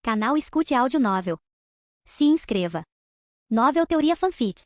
Canal Escute Áudio Novel. Se inscreva. Novel Teoria Fanfic.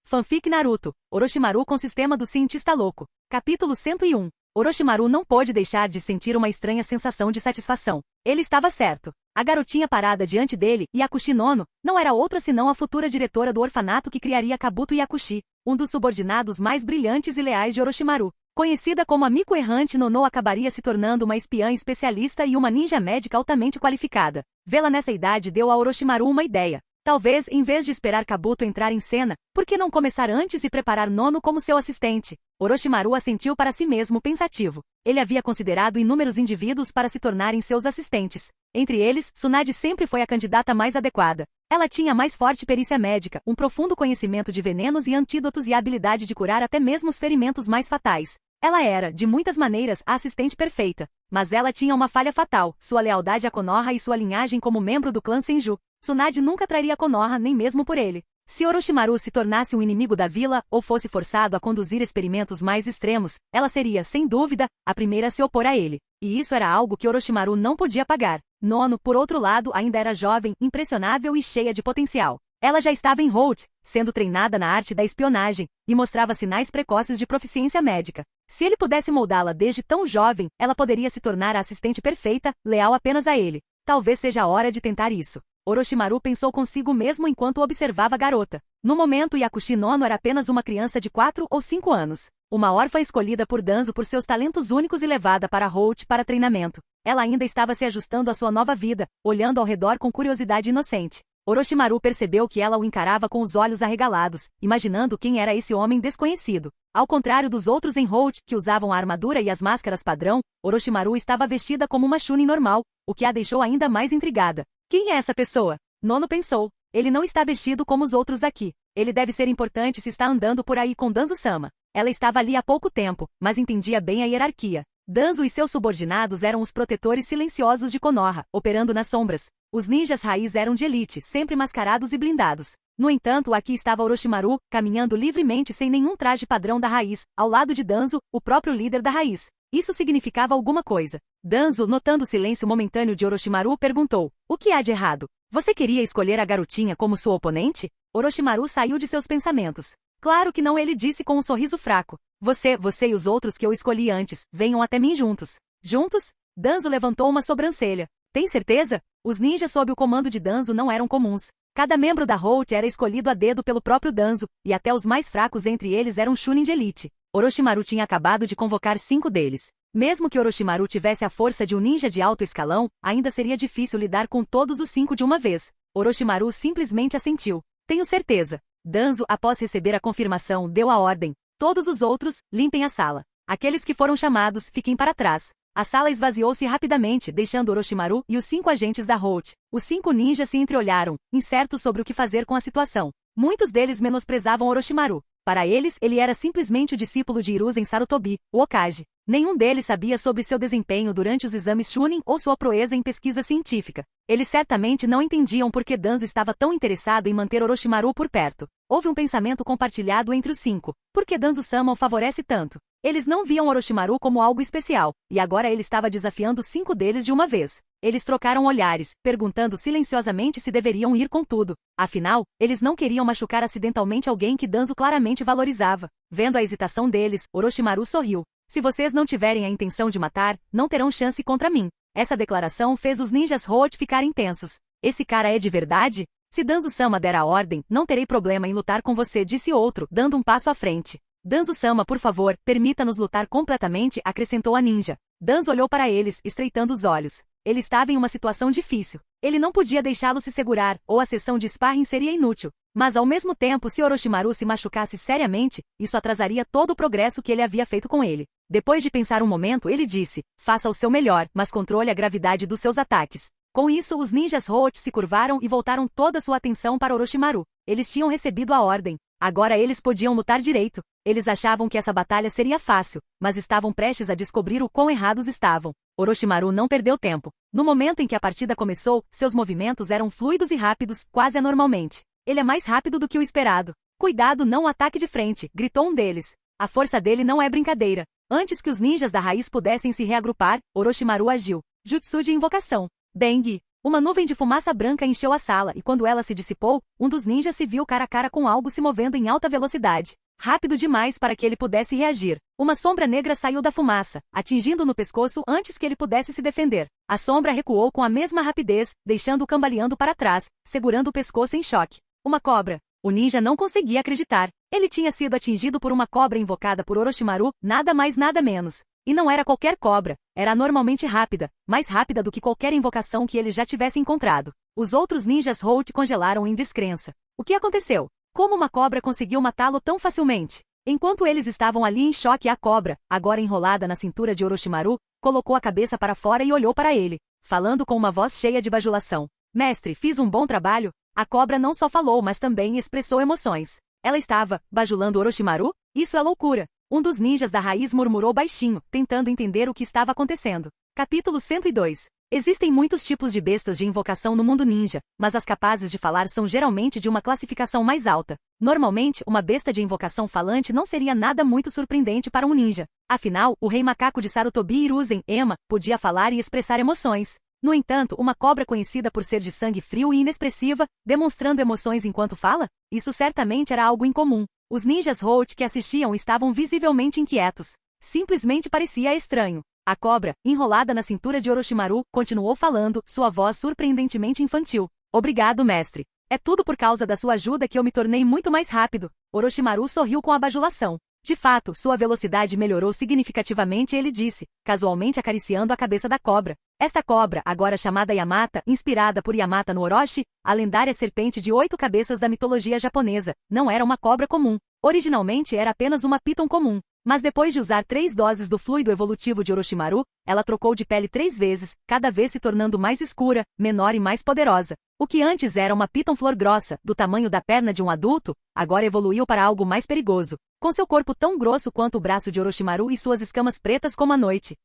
Fanfic Naruto, Orochimaru com sistema do cientista louco. Capítulo 101. Orochimaru não pôde deixar de sentir uma estranha sensação de satisfação. Ele estava certo. A garotinha parada diante dele, Yakushi Nono, não era outra senão a futura diretora do orfanato que criaria Kabuto Yakushi, um dos subordinados mais brilhantes e leais de Orochimaru. Conhecida como a Miko Errante, Nono acabaria se tornando uma espiã especialista e uma ninja médica altamente qualificada. Vê-la nessa idade deu a Orochimaru uma ideia. Talvez, em vez de esperar Kabuto entrar em cena, por que não começar antes e preparar Nono como seu assistente? Orochimaru assentiu para si mesmo pensativo. Ele havia considerado inúmeros indivíduos para se tornarem seus assistentes. Entre eles, Tsunade sempre foi a candidata mais adequada. Ela tinha a mais forte perícia médica, um profundo conhecimento de venenos e antídotos e a habilidade de curar até mesmo os ferimentos mais fatais. Ela era, de muitas maneiras, a assistente perfeita. Mas ela tinha uma falha fatal, sua lealdade a Konoha e sua linhagem como membro do clã Senju. Tsunade nunca traria Konoha nem mesmo por ele. Se Orochimaru se tornasse um inimigo da vila, ou fosse forçado a conduzir experimentos mais extremos, ela seria, sem dúvida, a primeira a se opor a ele. E isso era algo que Orochimaru não podia pagar. Nono, por outro lado, ainda era jovem, impressionável e cheia de potencial. Ela já estava em Holt, sendo treinada na arte da espionagem, e mostrava sinais precoces de proficiência médica. Se ele pudesse moldá-la desde tão jovem, ela poderia se tornar a assistente perfeita, leal apenas a ele. Talvez seja a hora de tentar isso. Orochimaru pensou consigo mesmo enquanto observava a garota. No momento, Yakushi Nono era apenas uma criança de 4 ou 5 anos. Uma órfã escolhida por Danzo por seus talentos únicos e levada para Holt para treinamento. Ela ainda estava se ajustando à sua nova vida, olhando ao redor com curiosidade inocente. Orochimaru percebeu que ela o encarava com os olhos arregalados, imaginando quem era esse homem desconhecido. Ao contrário dos outros em Holt, que usavam a armadura e as máscaras padrão, Orochimaru estava vestida como uma chunin normal, o que a deixou ainda mais intrigada. Quem é essa pessoa? Nono pensou. Ele não está vestido como os outros daqui. Ele deve ser importante se está andando por aí com Danzo-sama. Ela estava ali há pouco tempo, mas entendia bem a hierarquia. Danzo e seus subordinados eram os protetores silenciosos de Konoha, operando nas sombras. Os ninjas raiz eram de elite, sempre mascarados e blindados. No entanto, aqui estava Orochimaru, caminhando livremente sem nenhum traje padrão da raiz, ao lado de Danzo, o próprio líder da raiz. Isso significava alguma coisa. Danzo, notando o silêncio momentâneo de Orochimaru, perguntou: "O que há de errado? Você queria escolher a garotinha como sua oponente?" Orochimaru saiu de seus pensamentos. Claro que não, ele disse com um sorriso fraco. Você e os outros que eu escolhi antes, venham até mim juntos." Juntos? Danzo levantou uma sobrancelha. Tem certeza? Os ninjas sob o comando de Danzo não eram comuns. Cada membro da Holt era escolhido a dedo pelo próprio Danzo, e até os mais fracos entre eles eram chunin de elite. Orochimaru tinha acabado de convocar 5 deles. Mesmo que Orochimaru tivesse a força de um ninja de alto escalão, ainda seria difícil lidar com todos os 5 de uma vez. Orochimaru simplesmente assentiu. Tenho certeza. Danzo, após receber a confirmação, deu a ordem. Todos os outros, limpem a sala. Aqueles que foram chamados, fiquem para trás. A sala esvaziou-se rapidamente, deixando Orochimaru e os 5 agentes da Holt. Os 5 ninjas se entreolharam, incertos sobre o que fazer com a situação. Muitos deles menosprezavam Orochimaru. Para eles, ele era simplesmente o discípulo de Hiruzen Sarutobi, o Hokage. Nenhum deles sabia sobre seu desempenho durante os exames Chunin ou sua proeza em pesquisa científica. Eles certamente não entendiam por que Danzo estava tão interessado em manter Orochimaru por perto. Houve um pensamento compartilhado entre os 5. Por que Danzo-sama o favorece tanto? Eles não viam Orochimaru como algo especial, e agora ele estava desafiando 5 deles de uma vez. Eles trocaram olhares, perguntando silenciosamente se deveriam ir com tudo. Afinal, eles não queriam machucar acidentalmente alguém que Danzo claramente valorizava. Vendo a hesitação deles, Orochimaru sorriu. Se vocês não tiverem a intenção de matar, não terão chance contra mim. Essa declaração fez os ninjas Holt ficarem tensos. Esse cara é de verdade? Se Danzo-sama der a ordem, não terei problema em lutar com você, disse outro, dando um passo à frente. Danzo-sama, por favor, permita-nos lutar completamente, acrescentou a ninja. Danzo olhou para eles, estreitando os olhos. Ele estava em uma situação difícil. Ele não podia deixá-lo se segurar, ou a sessão de sparring seria inútil. Mas ao mesmo tempo, se Orochimaru se machucasse seriamente, isso atrasaria todo o progresso que ele havia feito com ele. Depois de pensar um momento, ele disse: "Faça o seu melhor, mas controle a gravidade dos seus ataques." Com isso, os ninjas Holt se curvaram e voltaram toda sua atenção para Orochimaru. Eles tinham recebido a ordem. Agora eles podiam lutar direito. Eles achavam que essa batalha seria fácil, mas estavam prestes a descobrir o quão errados estavam. Orochimaru não perdeu tempo. No momento em que a partida começou, seus movimentos eram fluidos e rápidos, quase anormalmente. Ele é mais rápido do que o esperado. Cuidado, não ataque de frente, gritou um deles. A força dele não é brincadeira. Antes que os ninjas da raiz pudessem se reagrupar, Orochimaru agiu. Jutsu de invocação. Dengue. Uma nuvem de fumaça branca encheu a sala e quando ela se dissipou, um dos ninjas se viu cara a cara com algo se movendo em alta velocidade. Rápido demais para que ele pudesse reagir. Uma sombra negra saiu da fumaça, atingindo no pescoço antes que ele pudesse se defender. A sombra recuou com a mesma rapidez, deixando-o cambaleando para trás, segurando o pescoço em choque. Uma cobra. O ninja não conseguia acreditar. Ele tinha sido atingido por uma cobra invocada por Orochimaru, nada mais nada menos. E não era qualquer cobra, era anormalmente rápida, mais rápida do que qualquer invocação que ele já tivesse encontrado. Os outros ninjas Holt congelaram em descrença. O que aconteceu? Como uma cobra conseguiu matá-lo tão facilmente? Enquanto eles estavam ali em choque, a cobra, agora enrolada na cintura de Orochimaru, colocou a cabeça para fora e olhou para ele, falando com uma voz cheia de bajulação. Mestre, fiz um bom trabalho? A cobra não só falou, mas também expressou emoções. Ela estava bajulando Orochimaru? Isso é loucura! Um dos ninjas da raiz murmurou baixinho, tentando entender o que estava acontecendo. Capítulo 102. Existem muitos tipos de bestas de invocação no mundo ninja, mas as capazes de falar são geralmente de uma classificação mais alta. Normalmente, uma besta de invocação falante não seria nada muito surpreendente para um ninja. Afinal, o rei macaco de Sarutobi Hiruzen, Ema, podia falar e expressar emoções. No entanto, uma cobra conhecida por ser de sangue frio e inexpressiva, demonstrando emoções enquanto fala? Isso certamente era algo incomum. Os ninjas Holt que assistiam estavam visivelmente inquietos. Simplesmente parecia estranho. A cobra, enrolada na cintura de Orochimaru, continuou falando, sua voz surpreendentemente infantil. Obrigado, mestre. É tudo por causa da sua ajuda que eu me tornei muito mais rápido. Orochimaru sorriu com a bajulação. De fato, sua velocidade melhorou significativamente e ele disse, casualmente acariciando a cabeça da cobra. Esta cobra, agora chamada Yamata, inspirada por Yamata no Orochi, a lendária serpente de 8 cabeças da mitologia japonesa, não era uma cobra comum. Originalmente era apenas uma piton comum. Mas depois de usar 3 doses do fluido evolutivo de Orochimaru, ela trocou de pele 3 vezes, cada vez se tornando mais escura, menor e mais poderosa. O que antes era uma piton flor grossa, do tamanho da perna de um adulto, agora evoluiu para algo mais perigoso, com seu corpo tão grosso quanto o braço de Orochimaru e suas escamas pretas como a noite.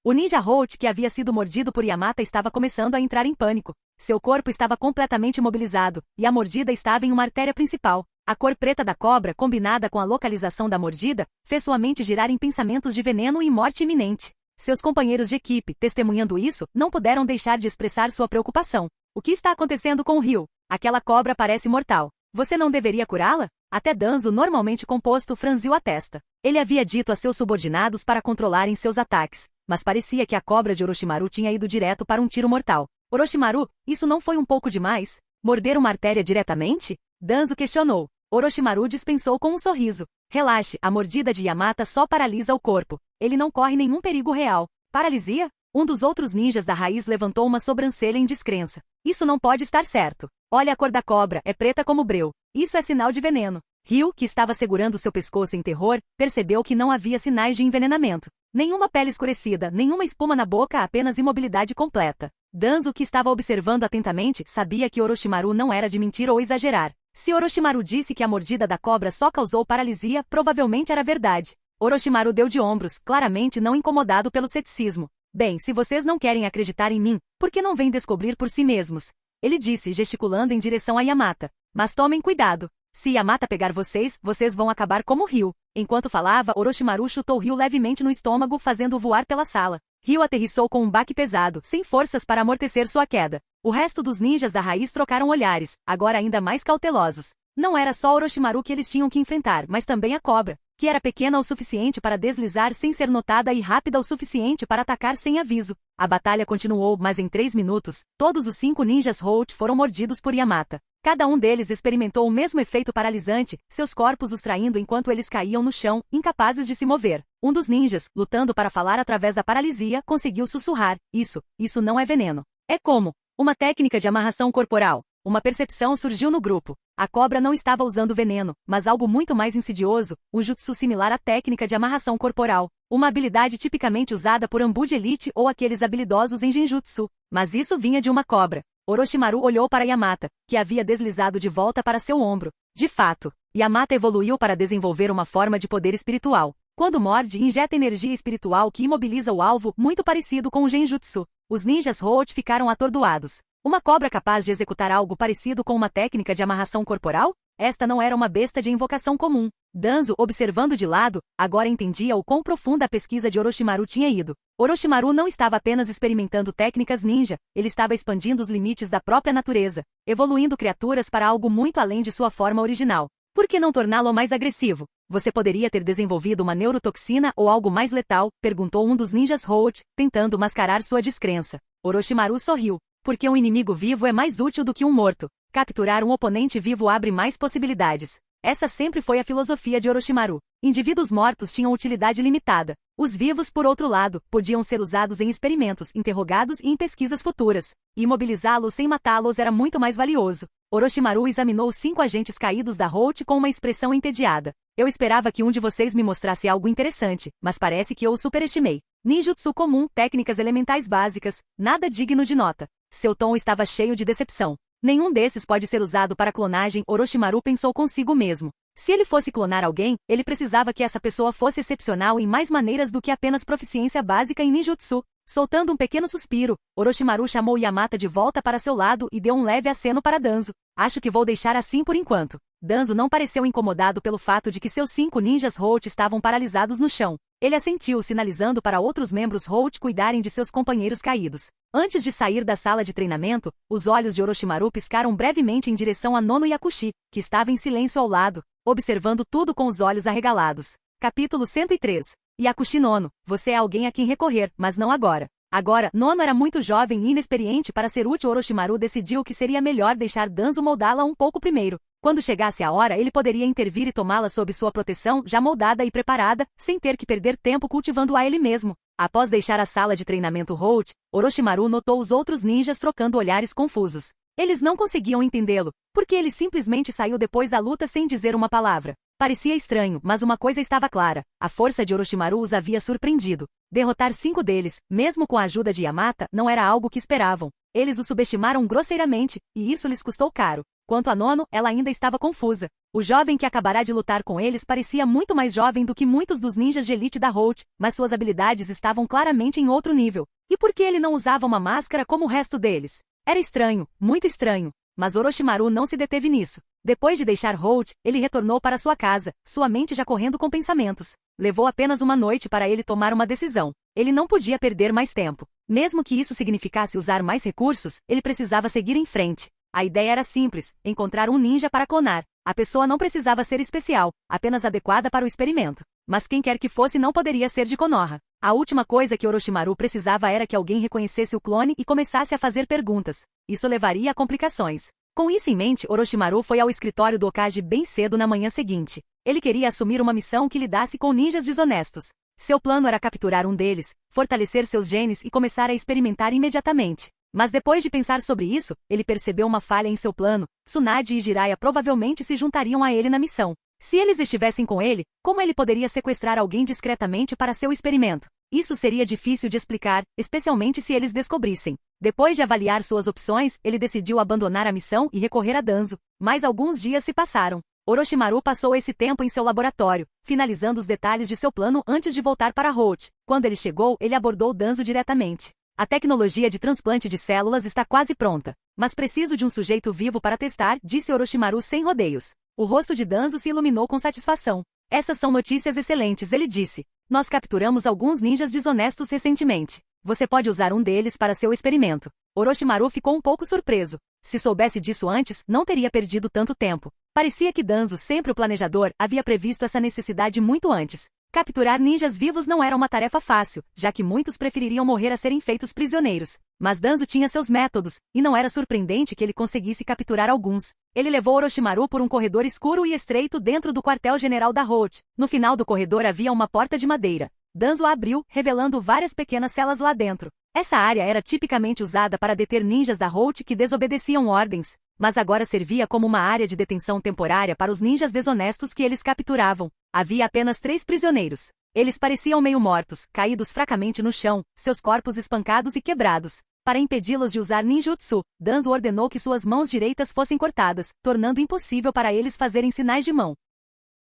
O ninja Holt que havia sido mordido por Yamata estava começando a entrar em pânico. Seu corpo estava completamente imobilizado, e a mordida estava em uma artéria principal. A cor preta da cobra, combinada com a localização da mordida, fez sua mente girar em pensamentos de veneno e morte iminente. Seus companheiros de equipe, testemunhando isso, não puderam deixar de expressar sua preocupação. O que está acontecendo com o Ryu? Aquela cobra parece mortal. Você não deveria curá-la? Até Danzo, normalmente composto, franziu a testa. Ele havia dito a seus subordinados para controlarem seus ataques, mas parecia que a cobra de Orochimaru tinha ido direto para um tiro mortal. Orochimaru, isso não foi um pouco demais? Morder uma artéria diretamente? Danzo questionou. Orochimaru dispensou com um sorriso. Relaxe, a mordida de Yamata só paralisa o corpo. Ele não corre nenhum perigo real. Paralisia? Um dos outros ninjas da raiz levantou uma sobrancelha em descrença. Isso não pode estar certo. Olha a cor da cobra, é preta como breu. Isso é sinal de veneno. Ryu, que estava segurando seu pescoço em terror, percebeu que não havia sinais de envenenamento. Nenhuma pele escurecida, nenhuma espuma na boca, apenas imobilidade completa. Danzo, que estava observando atentamente, sabia que Orochimaru não era de mentir ou exagerar. Se Orochimaru disse que a mordida da cobra só causou paralisia, provavelmente era verdade. Orochimaru deu de ombros, claramente não incomodado pelo ceticismo. Bem, se vocês não querem acreditar em mim, por que não vêm descobrir por si mesmos? Ele disse, gesticulando em direção a Yamata. Mas tomem cuidado. Se Yamata pegar vocês, vocês vão acabar como Ryu. Enquanto falava, Orochimaru chutou Ryu levemente no estômago, fazendo-o voar pela sala. Ryu aterrissou com um baque pesado, sem forças para amortecer sua queda. O resto dos ninjas da raiz trocaram olhares, agora ainda mais cautelosos. Não era só Orochimaru que eles tinham que enfrentar, mas também a cobra, que era pequena o suficiente para deslizar sem ser notada e rápida o suficiente para atacar sem aviso. A batalha continuou, mas em 3 minutos, todos os 5 ninjas Holt foram mordidos por Yamata. Cada um deles experimentou o mesmo efeito paralisante, seus corpos os traindo enquanto eles caíam no chão, incapazes de se mover. Um dos ninjas, lutando para falar através da paralisia, conseguiu sussurrar. Isso não é veneno. É como uma técnica de amarração corporal. Uma percepção surgiu no grupo. A cobra não estava usando veneno, mas algo muito mais insidioso, um jutsu similar à técnica de amarração corporal. Uma habilidade tipicamente usada por Ambu de elite ou aqueles habilidosos em genjutsu. Mas isso vinha de uma cobra. Orochimaru olhou para Yamata, que havia deslizado de volta para seu ombro. De fato, Yamata evoluiu para desenvolver uma forma de poder espiritual. Quando morde, injeta energia espiritual que imobiliza o alvo, muito parecido com o genjutsu. Os ninjas Holt ficaram atordoados. Uma cobra capaz de executar algo parecido com uma técnica de amarração corporal? Esta não era uma besta de invocação comum. Danzo, observando de lado, agora entendia o quão profunda a pesquisa de Orochimaru tinha ido. Orochimaru não estava apenas experimentando técnicas ninja, ele estava expandindo os limites da própria natureza, evoluindo criaturas para algo muito além de sua forma original. Por que não torná-lo mais agressivo? Você poderia ter desenvolvido uma neurotoxina ou algo mais letal, perguntou um dos ninjas Roach, tentando mascarar sua descrença. Orochimaru sorriu. Porque um inimigo vivo é mais útil do que um morto. Capturar um oponente vivo abre mais possibilidades. Essa sempre foi a filosofia de Orochimaru. Indivíduos mortos tinham utilidade limitada. Os vivos, por outro lado, podiam ser usados em experimentos, interrogados e em pesquisas futuras. Imobilizá-los sem matá-los era muito mais valioso. Orochimaru examinou os 5 agentes caídos da Holt com uma expressão entediada. Eu esperava que um de vocês me mostrasse algo interessante, mas parece que eu o superestimei. Ninjutsu comum, técnicas elementais básicas, nada digno de nota. Seu tom estava cheio de decepção. Nenhum desses pode ser usado para clonagem, Orochimaru pensou consigo mesmo. Se ele fosse clonar alguém, ele precisava que essa pessoa fosse excepcional em mais maneiras do que apenas proficiência básica em ninjutsu. Soltando um pequeno suspiro, Orochimaru chamou Yamata de volta para seu lado e deu um leve aceno para Danzo. Acho que vou deixar assim por enquanto. Danzo não pareceu incomodado pelo fato de que seus 5 ninjas Holt estavam paralisados no chão. Ele assentiu, sinalizando para outros membros Holt cuidarem de seus companheiros caídos. Antes de sair da sala de treinamento, os olhos de Orochimaru piscaram brevemente em direção a Nono Yakushi, que estava em silêncio ao lado, observando tudo com os olhos arregalados. Capítulo 103. Yakushi Nono, você é alguém a quem recorrer, mas não agora. Agora, Nono era muito jovem e inexperiente para ser útil. Orochimaru decidiu que seria melhor deixar Danzo moldá-la um pouco primeiro. Quando chegasse a hora, ele poderia intervir e tomá-la sob sua proteção, já moldada e preparada, sem ter que perder tempo cultivando-a ele mesmo. Após deixar a sala de treinamento Holt, Orochimaru notou os outros ninjas trocando olhares confusos. Eles não conseguiam entendê-lo, porque ele simplesmente saiu depois da luta sem dizer uma palavra. Parecia estranho, mas uma coisa estava clara. A força de Orochimaru os havia surpreendido. Derrotar 5 deles, mesmo com a ajuda de Yamata, não era algo que esperavam. Eles o subestimaram grosseiramente, e isso lhes custou caro. Quanto a Nono, ela ainda estava confusa. O jovem que acabará de lutar com eles parecia muito mais jovem do que muitos dos ninjas de elite da Holt, mas suas habilidades estavam claramente em outro nível. E por que ele não usava uma máscara como o resto deles? Era estranho, muito estranho. Mas Orochimaru não se deteve nisso. Depois de deixar Holt, ele retornou para sua casa, sua mente já correndo com pensamentos. Levou apenas uma noite para ele tomar uma decisão. Ele não podia perder mais tempo. Mesmo que isso significasse usar mais recursos, ele precisava seguir em frente. A ideia era simples, encontrar um ninja para clonar. A pessoa não precisava ser especial, apenas adequada para o experimento. Mas quem quer que fosse não poderia ser de Konoha. A última coisa que Orochimaru precisava era que alguém reconhecesse o clone e começasse a fazer perguntas. Isso levaria a complicações. Com isso em mente, Orochimaru foi ao escritório do Hokage bem cedo na manhã seguinte. Ele queria assumir uma missão que lidasse com ninjas desonestos. Seu plano era capturar um deles, fortalecer seus genes e começar a experimentar imediatamente. Mas depois de pensar sobre isso, ele percebeu uma falha em seu plano. Tsunade e Jiraiya provavelmente se juntariam a ele na missão. Se eles estivessem com ele, como ele poderia sequestrar alguém discretamente para seu experimento? Isso seria difícil de explicar, especialmente se eles descobrissem. Depois de avaliar suas opções, ele decidiu abandonar a missão e recorrer a Danzo. Mas alguns dias se passaram. Orochimaru passou esse tempo em seu laboratório, finalizando os detalhes de seu plano antes de voltar para Holt. Quando ele chegou, ele abordou Danzo diretamente. A tecnologia de transplante de células está quase pronta. Mas preciso de um sujeito vivo para testar, disse Orochimaru sem rodeios. O rosto de Danzo se iluminou com satisfação. Essas são notícias excelentes, ele disse. Nós capturamos alguns ninjas desonestos recentemente. Você pode usar um deles para seu experimento. Orochimaru ficou um pouco surpreso. Se soubesse disso antes, não teria perdido tanto tempo. Parecia que Danzo, sempre o planejador, havia previsto essa necessidade muito antes. Capturar ninjas vivos não era uma tarefa fácil, já que muitos prefeririam morrer a serem feitos prisioneiros. Mas Danzo tinha seus métodos, e não era surpreendente que ele conseguisse capturar alguns. Ele levou Orochimaru por um corredor escuro e estreito dentro do quartel-general da Holt. No final do corredor havia uma porta de madeira. Danzo a abriu, revelando várias pequenas celas lá dentro. Essa área era tipicamente usada para deter ninjas da Holt que desobedeciam ordens, mas agora servia como uma área de detenção temporária para os ninjas desonestos que eles capturavam. Havia apenas 3 prisioneiros. Eles pareciam meio mortos, caídos fracamente no chão, seus corpos espancados e quebrados. Para impedi-los de usar ninjutsu, Danzo ordenou que suas mãos direitas fossem cortadas, tornando impossível para eles fazerem sinais de mão.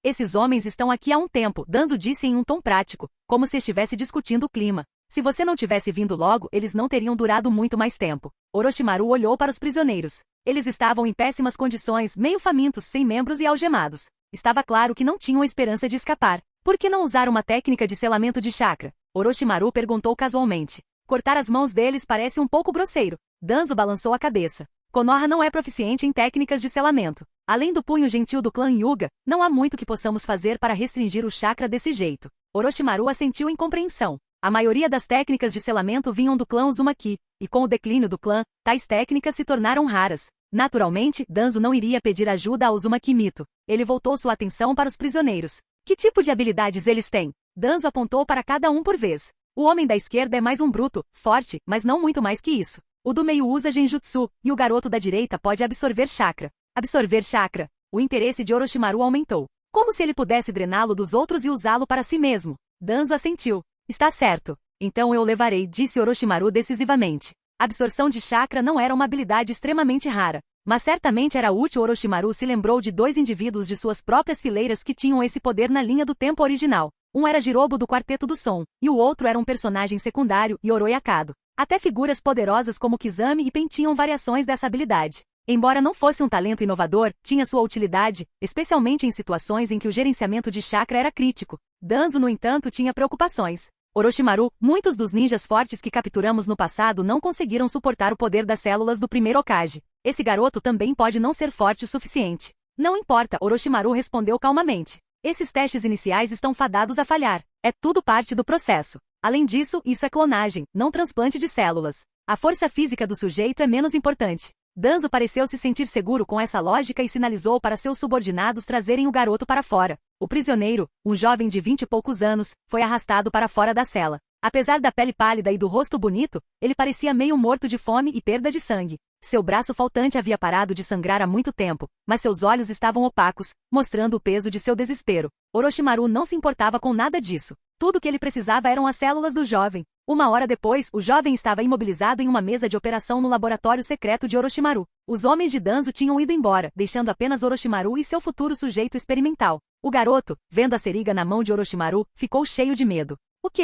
Esses homens estão aqui há um tempo, Danzo disse em um tom prático, como se estivesse discutindo o clima. Se você não tivesse vindo logo, eles não teriam durado muito mais tempo. Orochimaru olhou para os prisioneiros. Eles estavam em péssimas condições, meio famintos, sem membros e algemados. Estava claro que não tinham esperança de escapar. Por que não usar uma técnica de selamento de chakra? Orochimaru perguntou casualmente. Cortar as mãos deles parece um pouco grosseiro. Danzo balançou a cabeça. Konoha não é proficiente em técnicas de selamento. Além do punho gentil do clã Hyuga, não há muito que possamos fazer para restringir o chakra desse jeito. Orochimaru assentiu em compreensão. A maioria das técnicas de selamento vinham do clã Uzumaki, e com o declínio do clã, tais técnicas se tornaram raras. Naturalmente, Danzo não iria pedir ajuda a Uzumaki Mito. Ele voltou sua atenção para os prisioneiros. Que tipo de habilidades eles têm? Danzo apontou para cada um por vez. O homem da esquerda é mais um bruto, forte, mas não muito mais que isso. O do meio usa genjutsu, e o garoto da direita pode absorver chakra. Absorver chakra. O interesse de Orochimaru aumentou. Como se ele pudesse drená-lo dos outros e usá-lo para si mesmo. Danzo assentiu. Está certo. Então eu o levarei, disse Orochimaru decisivamente. Absorção de chakra não era uma habilidade extremamente rara, mas certamente era útil. Orochimaru se lembrou de 2 indivíduos de suas próprias fileiras que tinham esse poder na linha do tempo original. Um era Jirobo do Quarteto do Som, e o outro era um personagem secundário, Yoroi Akado. Até figuras poderosas como Kizami e Pen tinham variações dessa habilidade. Embora não fosse um talento inovador, tinha sua utilidade, especialmente em situações em que o gerenciamento de chakra era crítico. Danzo, no entanto, tinha preocupações. Orochimaru, muitos dos ninjas fortes que capturamos no passado não conseguiram suportar o poder das células do primeiro Hokage. Esse garoto também pode não ser forte o suficiente. Não importa, Orochimaru respondeu calmamente. Esses testes iniciais estão fadados a falhar. É tudo parte do processo. Além disso, isso é clonagem, não transplante de células. A força física do sujeito é menos importante. Danzo pareceu se sentir seguro com essa lógica e sinalizou para seus subordinados trazerem o garoto para fora. O prisioneiro, um jovem de 20 e poucos anos, foi arrastado para fora da cela. Apesar da pele pálida e do rosto bonito, ele parecia meio morto de fome e perda de sangue. Seu braço faltante havia parado de sangrar há muito tempo, mas seus olhos estavam opacos, mostrando o peso de seu desespero. Orochimaru não se importava com nada disso. Tudo o que ele precisava eram as células do jovem. Uma hora depois, o jovem estava imobilizado em uma mesa de operação no laboratório secreto de Orochimaru. Os homens de Danzo tinham ido embora, deixando apenas Orochimaru e seu futuro sujeito experimental. O garoto, vendo a seringa na mão de Orochimaru, ficou cheio de medo.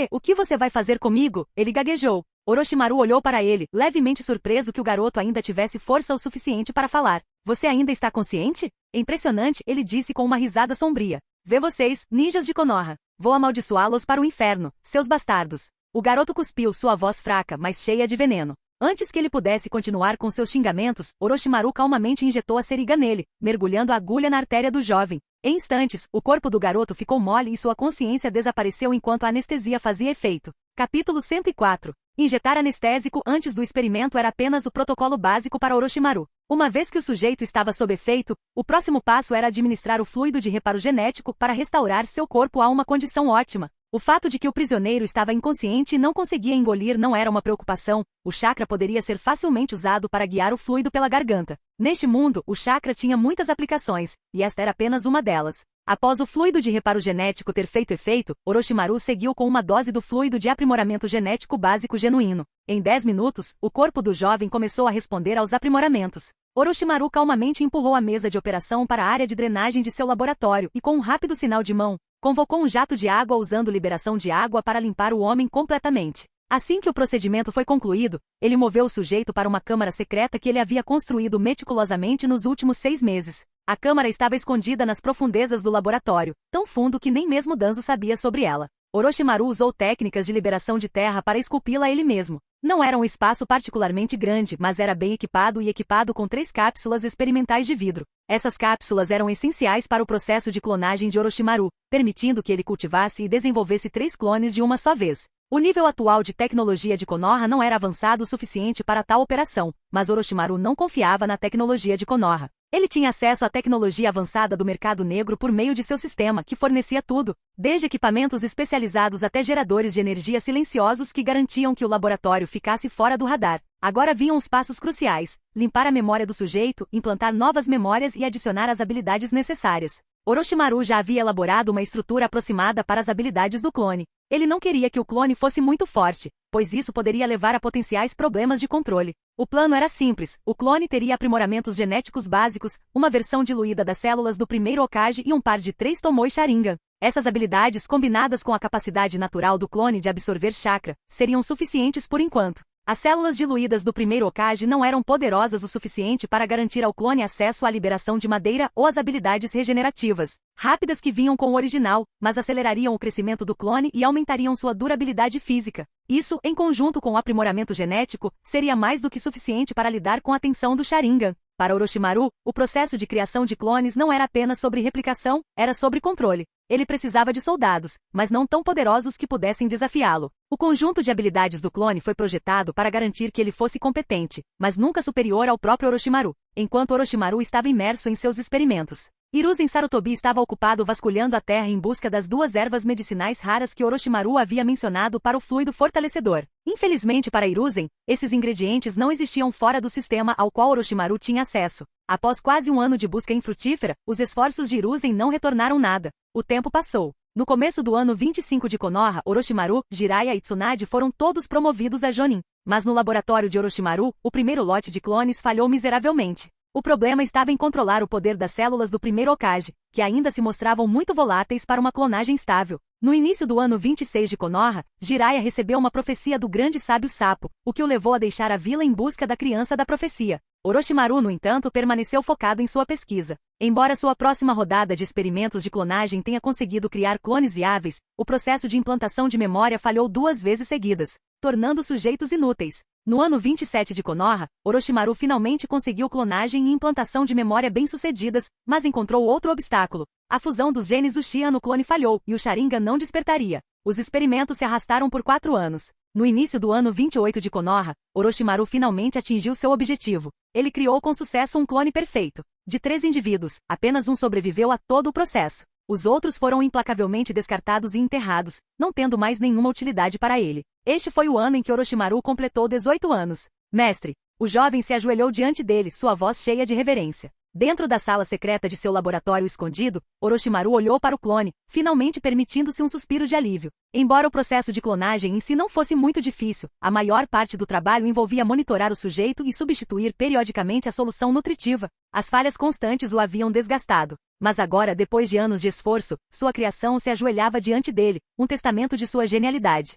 O que você vai fazer comigo? Ele gaguejou. Orochimaru olhou para ele, levemente surpreso que o garoto ainda tivesse força o suficiente para falar. Você ainda está consciente? Impressionante, ele disse com uma risada sombria. Vê vocês, ninjas de Konoha. Vou amaldiçoá-los para o inferno, seus bastardos. O garoto cuspiu, sua voz fraca, mas cheia de veneno. Antes que ele pudesse continuar com seus xingamentos, Orochimaru calmamente injetou a seringa nele, mergulhando a agulha na artéria do jovem. Em instantes, o corpo do garoto ficou mole e sua consciência desapareceu enquanto a anestesia fazia efeito. Capítulo 104. Injetar anestésico antes do experimento era apenas o protocolo básico para Orochimaru. Uma vez que o sujeito estava sob efeito, o próximo passo era administrar o fluido de reparo genético para restaurar seu corpo a uma condição ótima. O fato de que o prisioneiro estava inconsciente e não conseguia engolir não era uma preocupação, o chakra poderia ser facilmente usado para guiar o fluido pela garganta. Neste mundo, o chakra tinha muitas aplicações, e esta era apenas uma delas. Após o fluido de reparo genético ter feito efeito, Orochimaru seguiu com uma dose do fluido de aprimoramento genético básico genuíno. Em 10 minutos, o corpo do jovem começou a responder aos aprimoramentos. Orochimaru calmamente empurrou a mesa de operação para a área de drenagem de seu laboratório e, com um rápido sinal de mão, convocou um jato de água usando liberação de água para limpar o homem completamente. Assim que o procedimento foi concluído, ele moveu o sujeito para uma câmara secreta que ele havia construído meticulosamente nos últimos 6 meses. A câmara estava escondida nas profundezas do laboratório, tão fundo que nem mesmo Danzo sabia sobre ela. Orochimaru usou técnicas de liberação de terra para esculpi-la ele mesmo. Não era um espaço particularmente grande, mas era bem equipado e equipado com 3 cápsulas experimentais de vidro. Essas cápsulas eram essenciais para o processo de clonagem de Orochimaru, permitindo que ele cultivasse e desenvolvesse 3 clones de uma só vez. O nível atual de tecnologia de Konoha não era avançado o suficiente para tal operação, mas Orochimaru não confiava na tecnologia de Konoha. Ele tinha acesso à tecnologia avançada do mercado negro por meio de seu sistema, que fornecia tudo, desde equipamentos especializados até geradores de energia silenciosos que garantiam que o laboratório ficasse fora do radar. Agora vinham os passos cruciais: limpar a memória do sujeito, implantar novas memórias e adicionar as habilidades necessárias. Orochimaru já havia elaborado uma estrutura aproximada para as habilidades do clone. Ele não queria que o clone fosse muito forte, pois isso poderia levar a potenciais problemas de controle. O plano era simples: o clone teria aprimoramentos genéticos básicos, uma versão diluída das células do primeiro Hokage e um par de 3 Tomoe Sharingan. Essas habilidades, combinadas com a capacidade natural do clone de absorver chakra, seriam suficientes por enquanto. As células diluídas do primeiro Hokage não eram poderosas o suficiente para garantir ao clone acesso à liberação de madeira ou às habilidades regenerativas, rápidas que vinham com o original, mas acelerariam o crescimento do clone e aumentariam sua durabilidade física. Isso, em conjunto com o aprimoramento genético, seria mais do que suficiente para lidar com a tensão do Sharingan. Para Orochimaru, o processo de criação de clones não era apenas sobre replicação, era sobre controle. Ele precisava de soldados, mas não tão poderosos que pudessem desafiá-lo. O conjunto de habilidades do clone foi projetado para garantir que ele fosse competente, mas nunca superior ao próprio Orochimaru, enquanto Orochimaru estava imerso em seus experimentos. Hiruzen Sarutobi estava ocupado vasculhando a terra em busca das 2 ervas medicinais raras que Orochimaru havia mencionado para o fluido fortalecedor. Infelizmente para Hiruzen, esses ingredientes não existiam fora do sistema ao qual Orochimaru tinha acesso. Após quase um ano de busca infrutífera, os esforços de Hiruzen não retornaram nada. O tempo passou. No começo do ano 25 de Konoha, Orochimaru, Jiraiya e Tsunade foram todos promovidos a Jonin. Mas no laboratório de Orochimaru, o primeiro lote de clones falhou miseravelmente. O problema estava em controlar o poder das células do primeiro Hokage, que ainda se mostravam muito voláteis para uma clonagem estável. No início do ano 26 de Konoha, Jiraiya recebeu uma profecia do grande sábio Sapo, o que o levou a deixar a vila em busca da criança da profecia. Orochimaru, no entanto, permaneceu focado em sua pesquisa. Embora sua próxima rodada de experimentos de clonagem tenha conseguido criar clones viáveis, o processo de implantação de memória falhou 2 vezes seguidas, tornando os sujeitos inúteis. No ano 27 de Konoha, Orochimaru finalmente conseguiu clonagem e implantação de memória bem-sucedidas, mas encontrou outro obstáculo. A fusão dos genes Uchiha no clone falhou, e o Sharingan não despertaria. Os experimentos se arrastaram por 4 anos. No início do ano 28 de Konoha, Orochimaru finalmente atingiu seu objetivo. Ele criou com sucesso um clone perfeito. De 3 indivíduos, apenas um sobreviveu a todo o processo. Os outros foram implacavelmente descartados e enterrados, não tendo mais nenhuma utilidade para ele. Este foi o ano em que Orochimaru completou 18 anos. Mestre, o jovem se ajoelhou diante dele, sua voz cheia de reverência. Dentro da sala secreta de seu laboratório escondido, Orochimaru olhou para o clone, finalmente permitindo-se um suspiro de alívio. Embora o processo de clonagem em si não fosse muito difícil, a maior parte do trabalho envolvia monitorar o sujeito e substituir periodicamente a solução nutritiva. As falhas constantes o haviam desgastado. Mas agora, depois de anos de esforço, sua criação se ajoelhava diante dele, um testamento de sua genialidade.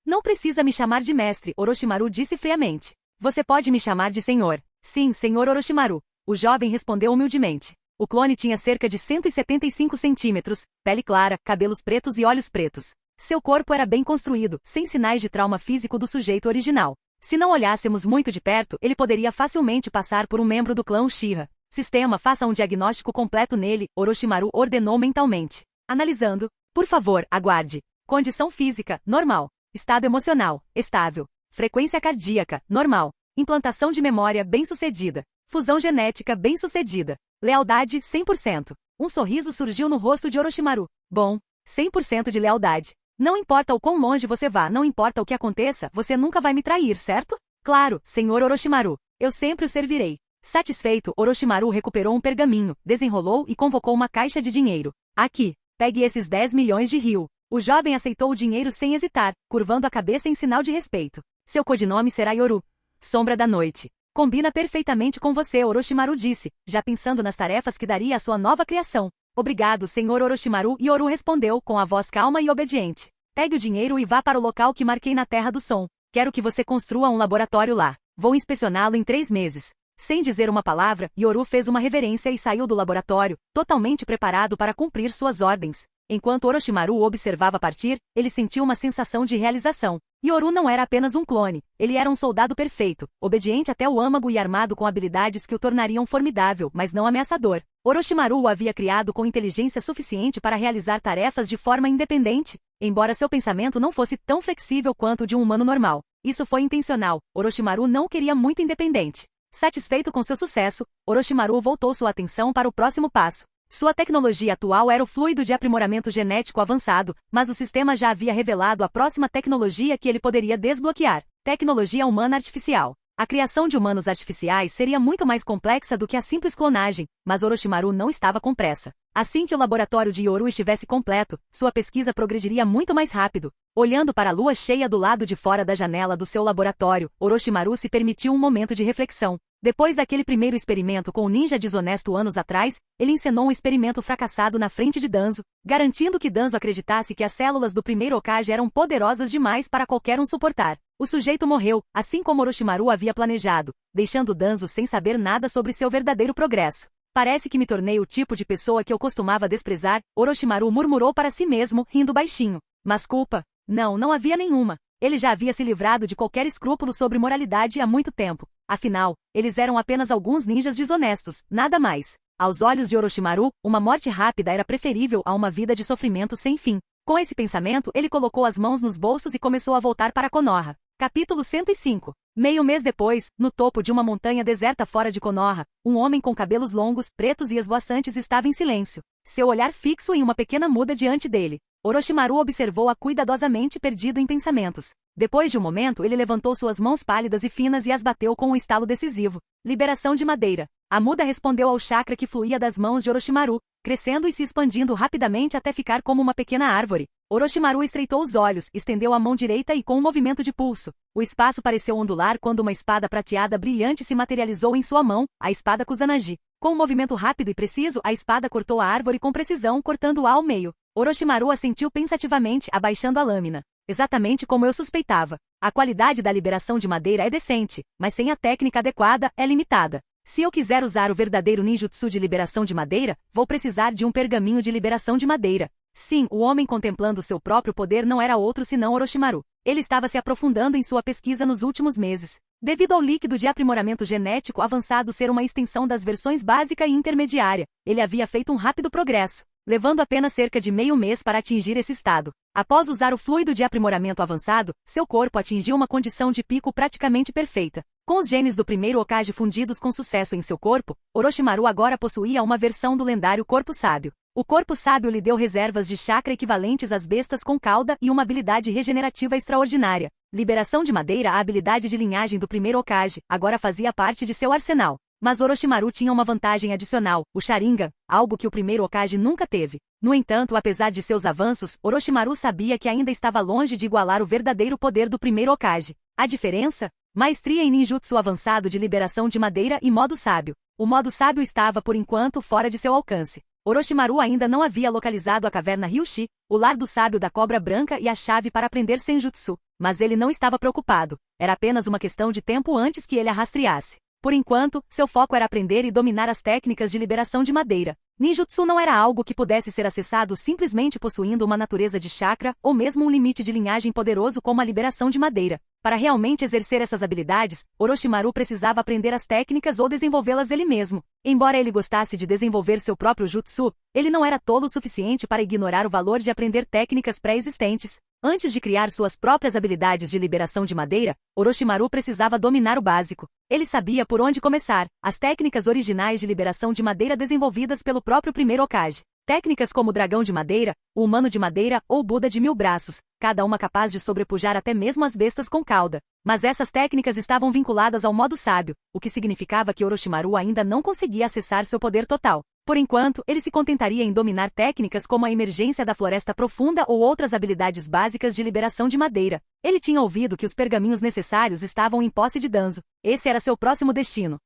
Não precisa me chamar de mestre, Orochimaru disse friamente. Você pode me chamar de senhor. Sim, senhor Orochimaru. O jovem respondeu humildemente. O clone tinha cerca de 175 centímetros, pele clara, cabelos pretos e olhos pretos. Seu corpo era bem construído, sem sinais de trauma físico do sujeito original. Se não olhássemos muito de perto, ele poderia facilmente passar por um membro do clã Uchiha. Sistema, faça um diagnóstico completo nele, Orochimaru ordenou mentalmente. Analisando. Por favor, aguarde. Condição física, normal. Estado emocional, estável. Frequência cardíaca, normal. Implantação de memória, bem-sucedida. Fusão genética, bem-sucedida. Lealdade, 100%. Um sorriso surgiu no rosto de Orochimaru. Bom, 100% de lealdade. Não importa o quão longe você vá, não importa o que aconteça, você nunca vai me trair, certo? Claro, senhor Orochimaru. Eu sempre o servirei. Satisfeito, Orochimaru recuperou um pergaminho, desenrolou e convocou uma caixa de dinheiro. Aqui, pegue esses 10 milhões de ryu. O jovem aceitou o dinheiro sem hesitar, curvando a cabeça em sinal de respeito. Seu codinome será Yoru. Sombra da noite. Combina perfeitamente com você, Orochimaru disse, já pensando nas tarefas que daria à sua nova criação. Obrigado, senhor Orochimaru, Yoru respondeu com a voz calma e obediente. Pegue o dinheiro e vá para o local que marquei na Terra do Som. Quero que você construa um laboratório lá. Vou inspecioná-lo em 3 meses. Sem dizer uma palavra, Yoru fez uma reverência e saiu do laboratório, totalmente preparado para cumprir suas ordens. Enquanto Orochimaru o observava partir, ele sentiu uma sensação de realização. Yoru não era apenas um clone, ele era um soldado perfeito, obediente até o âmago e armado com habilidades que o tornariam formidável, mas não ameaçador. Orochimaru o havia criado com inteligência suficiente para realizar tarefas de forma independente, embora seu pensamento não fosse tão flexível quanto o de um humano normal. Isso foi intencional, Orochimaru não queria muito independente. Satisfeito com seu sucesso, Orochimaru voltou sua atenção para o próximo passo. Sua tecnologia atual era o fluido de aprimoramento genético avançado, mas o sistema já havia revelado a próxima tecnologia que ele poderia desbloquear. Tecnologia humana artificial. A criação de humanos artificiais seria muito mais complexa do que a simples clonagem, mas Orochimaru não estava com pressa. Assim que o laboratório de Yoru estivesse completo, sua pesquisa progrediria muito mais rápido. Olhando para a lua cheia do lado de fora da janela do seu laboratório, Orochimaru se permitiu um momento de reflexão. Depois daquele primeiro experimento com o ninja desonesto anos atrás, ele encenou um experimento fracassado na frente de Danzo, garantindo que Danzo acreditasse que as células do primeiro Hokage eram poderosas demais para qualquer um suportar. O sujeito morreu, assim como Orochimaru havia planejado, deixando Danzo sem saber nada sobre seu verdadeiro progresso. Parece que me tornei o tipo de pessoa que eu costumava desprezar, Orochimaru murmurou para si mesmo, rindo baixinho. Mas culpa? Não havia nenhuma. Ele já havia se livrado de qualquer escrúpulo sobre moralidade há muito tempo. Afinal, eles eram apenas alguns ninjas desonestos, nada mais. Aos olhos de Orochimaru, uma morte rápida era preferível a uma vida de sofrimento sem fim. Com esse pensamento, ele colocou as mãos nos bolsos e começou a voltar para Konoha. Capítulo 105. Meio mês depois, no topo de uma montanha deserta fora de Konoha, um homem com cabelos longos, pretos e esvoaçantes estava em silêncio, seu olhar fixo em uma pequena muda diante dele. Orochimaru observou-a cuidadosamente perdido em pensamentos. Depois de um momento, ele levantou suas mãos pálidas e finas e as bateu com um estalo decisivo. Liberação de madeira. A muda respondeu ao chakra que fluía das mãos de Orochimaru, crescendo e se expandindo rapidamente até ficar como uma pequena árvore. Orochimaru estreitou os olhos, estendeu a mão direita e com um movimento de pulso, o espaço pareceu ondular quando uma espada prateada brilhante se materializou em sua mão, a espada Kusanagi. Com um movimento rápido e preciso, a espada cortou a árvore com precisão, cortando-a ao meio. Orochimaru assentiu pensativamente, abaixando a lâmina. Exatamente como eu suspeitava. A qualidade da liberação de madeira é decente, mas sem a técnica adequada, é limitada. Se eu quiser usar o verdadeiro ninjutsu de liberação de madeira, vou precisar de um pergaminho de liberação de madeira. Sim, o homem contemplando seu próprio poder não era outro senão Orochimaru. Ele estava se aprofundando em sua pesquisa nos últimos meses. Devido ao líquido de aprimoramento genético avançado ser uma extensão das versões básica e intermediária, ele havia feito um rápido progresso, levando apenas cerca de meio mês para atingir esse estado. Após usar o fluido de aprimoramento avançado, seu corpo atingiu uma condição de pico praticamente perfeita. Com os genes do primeiro Hokage fundidos com sucesso em seu corpo, Orochimaru agora possuía uma versão do lendário Corpo Sábio. O Corpo Sábio lhe deu reservas de chakra equivalentes às bestas com cauda e uma habilidade regenerativa extraordinária. Liberação de madeira. A habilidade de linhagem do primeiro Hokage agora fazia parte de seu arsenal. Mas Orochimaru tinha uma vantagem adicional, o Sharingan, algo que o primeiro Hokage nunca teve. No entanto, apesar de seus avanços, Orochimaru sabia que ainda estava longe de igualar o verdadeiro poder do primeiro Hokage. A diferença? Maestria em ninjutsu avançado de liberação de madeira e modo sábio. O modo sábio estava, por enquanto, fora de seu alcance. Orochimaru ainda não havia localizado a caverna Ryushi, o lar do sábio da cobra branca e a chave para aprender senjutsu. Mas ele não estava preocupado. Era apenas uma questão de tempo antes que ele a rastreasse. Por enquanto, seu foco era aprender e dominar as técnicas de liberação de madeira. Ninjutsu não era algo que pudesse ser acessado simplesmente possuindo uma natureza de chakra ou mesmo um limite de linhagem poderoso como a liberação de madeira. Para realmente exercer essas habilidades, Orochimaru precisava aprender as técnicas ou desenvolvê-las ele mesmo. Embora ele gostasse de desenvolver seu próprio jutsu, ele não era tolo o suficiente para ignorar o valor de aprender técnicas pré-existentes. Antes de criar suas próprias habilidades de liberação de madeira, Orochimaru precisava dominar o básico. Ele sabia por onde começar, as técnicas originais de liberação de madeira desenvolvidas pelo próprio primeiro Hokage. Técnicas como o dragão de madeira, o humano de madeira ou o Buda de 1000 braços, cada uma capaz de sobrepujar até mesmo as bestas com cauda. Mas essas técnicas estavam vinculadas ao modo sábio, o que significava que Orochimaru ainda não conseguia acessar seu poder total. Por enquanto, ele se contentaria em dominar técnicas como a emergência da floresta profunda ou outras habilidades básicas de liberação de madeira. Ele tinha ouvido que os pergaminhos necessários estavam em posse de Danzo. Esse era seu próximo destino.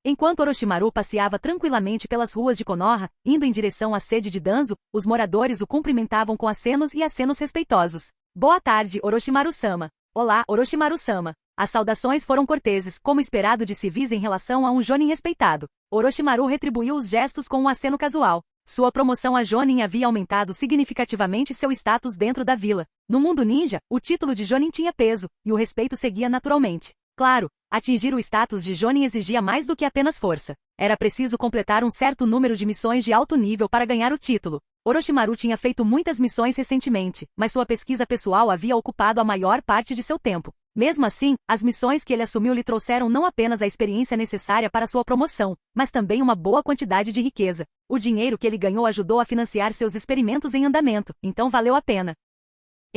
Enquanto Orochimaru passeava tranquilamente pelas ruas de Konoha, indo em direção à sede de Danzo, os moradores o cumprimentavam com acenos e acenos respeitosos. Boa tarde, Orochimaru-sama. Olá, Orochimaru-sama. As saudações foram corteses, como esperado de civis em relação a um jonin respeitado. Orochimaru retribuiu os gestos com um aceno casual. Sua promoção a jonin havia aumentado significativamente seu status dentro da vila. No mundo ninja, o título de jonin tinha peso, e o respeito seguia naturalmente. Claro, atingir o status de jonin exigia mais do que apenas força. Era preciso completar um certo número de missões de alto nível para ganhar o título. Orochimaru tinha feito muitas missões recentemente, mas sua pesquisa pessoal havia ocupado a maior parte de seu tempo. Mesmo assim, as missões que ele assumiu lhe trouxeram não apenas a experiência necessária para sua promoção, mas também uma boa quantidade de riqueza. O dinheiro que ele ganhou ajudou a financiar seus experimentos em andamento, então valeu a pena.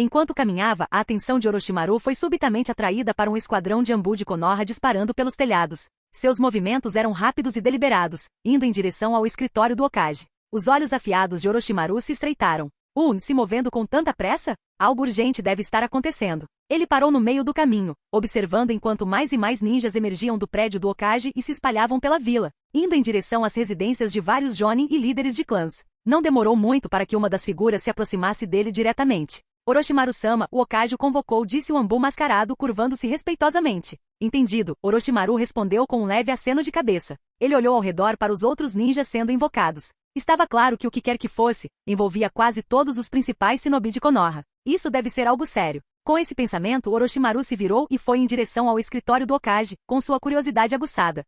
Enquanto caminhava, a atenção de Orochimaru foi subitamente atraída para um esquadrão de Anbu de Konoha disparando pelos telhados. Seus movimentos eram rápidos e deliberados, indo em direção ao escritório do Hokage. Os olhos afiados de Orochimaru se estreitaram. Se movendo com tanta pressa? Algo urgente deve estar acontecendo. Ele parou no meio do caminho, observando enquanto mais e mais ninjas emergiam do prédio do Hokage e se espalhavam pela vila, indo em direção às residências de vários jonin e líderes de clãs. Não demorou muito para que uma das figuras se aproximasse dele diretamente. Orochimaru-sama, o Hokage o convocou, disse o Anbu mascarado, curvando-se respeitosamente. Entendido, Orochimaru respondeu com um leve aceno de cabeça. Ele olhou ao redor para os outros ninjas sendo invocados. Estava claro que o que quer que fosse, envolvia quase todos os principais shinobi de Konoha. Isso deve ser algo sério. Com esse pensamento, Orochimaru se virou e foi em direção ao escritório do Hokage, com sua curiosidade aguçada.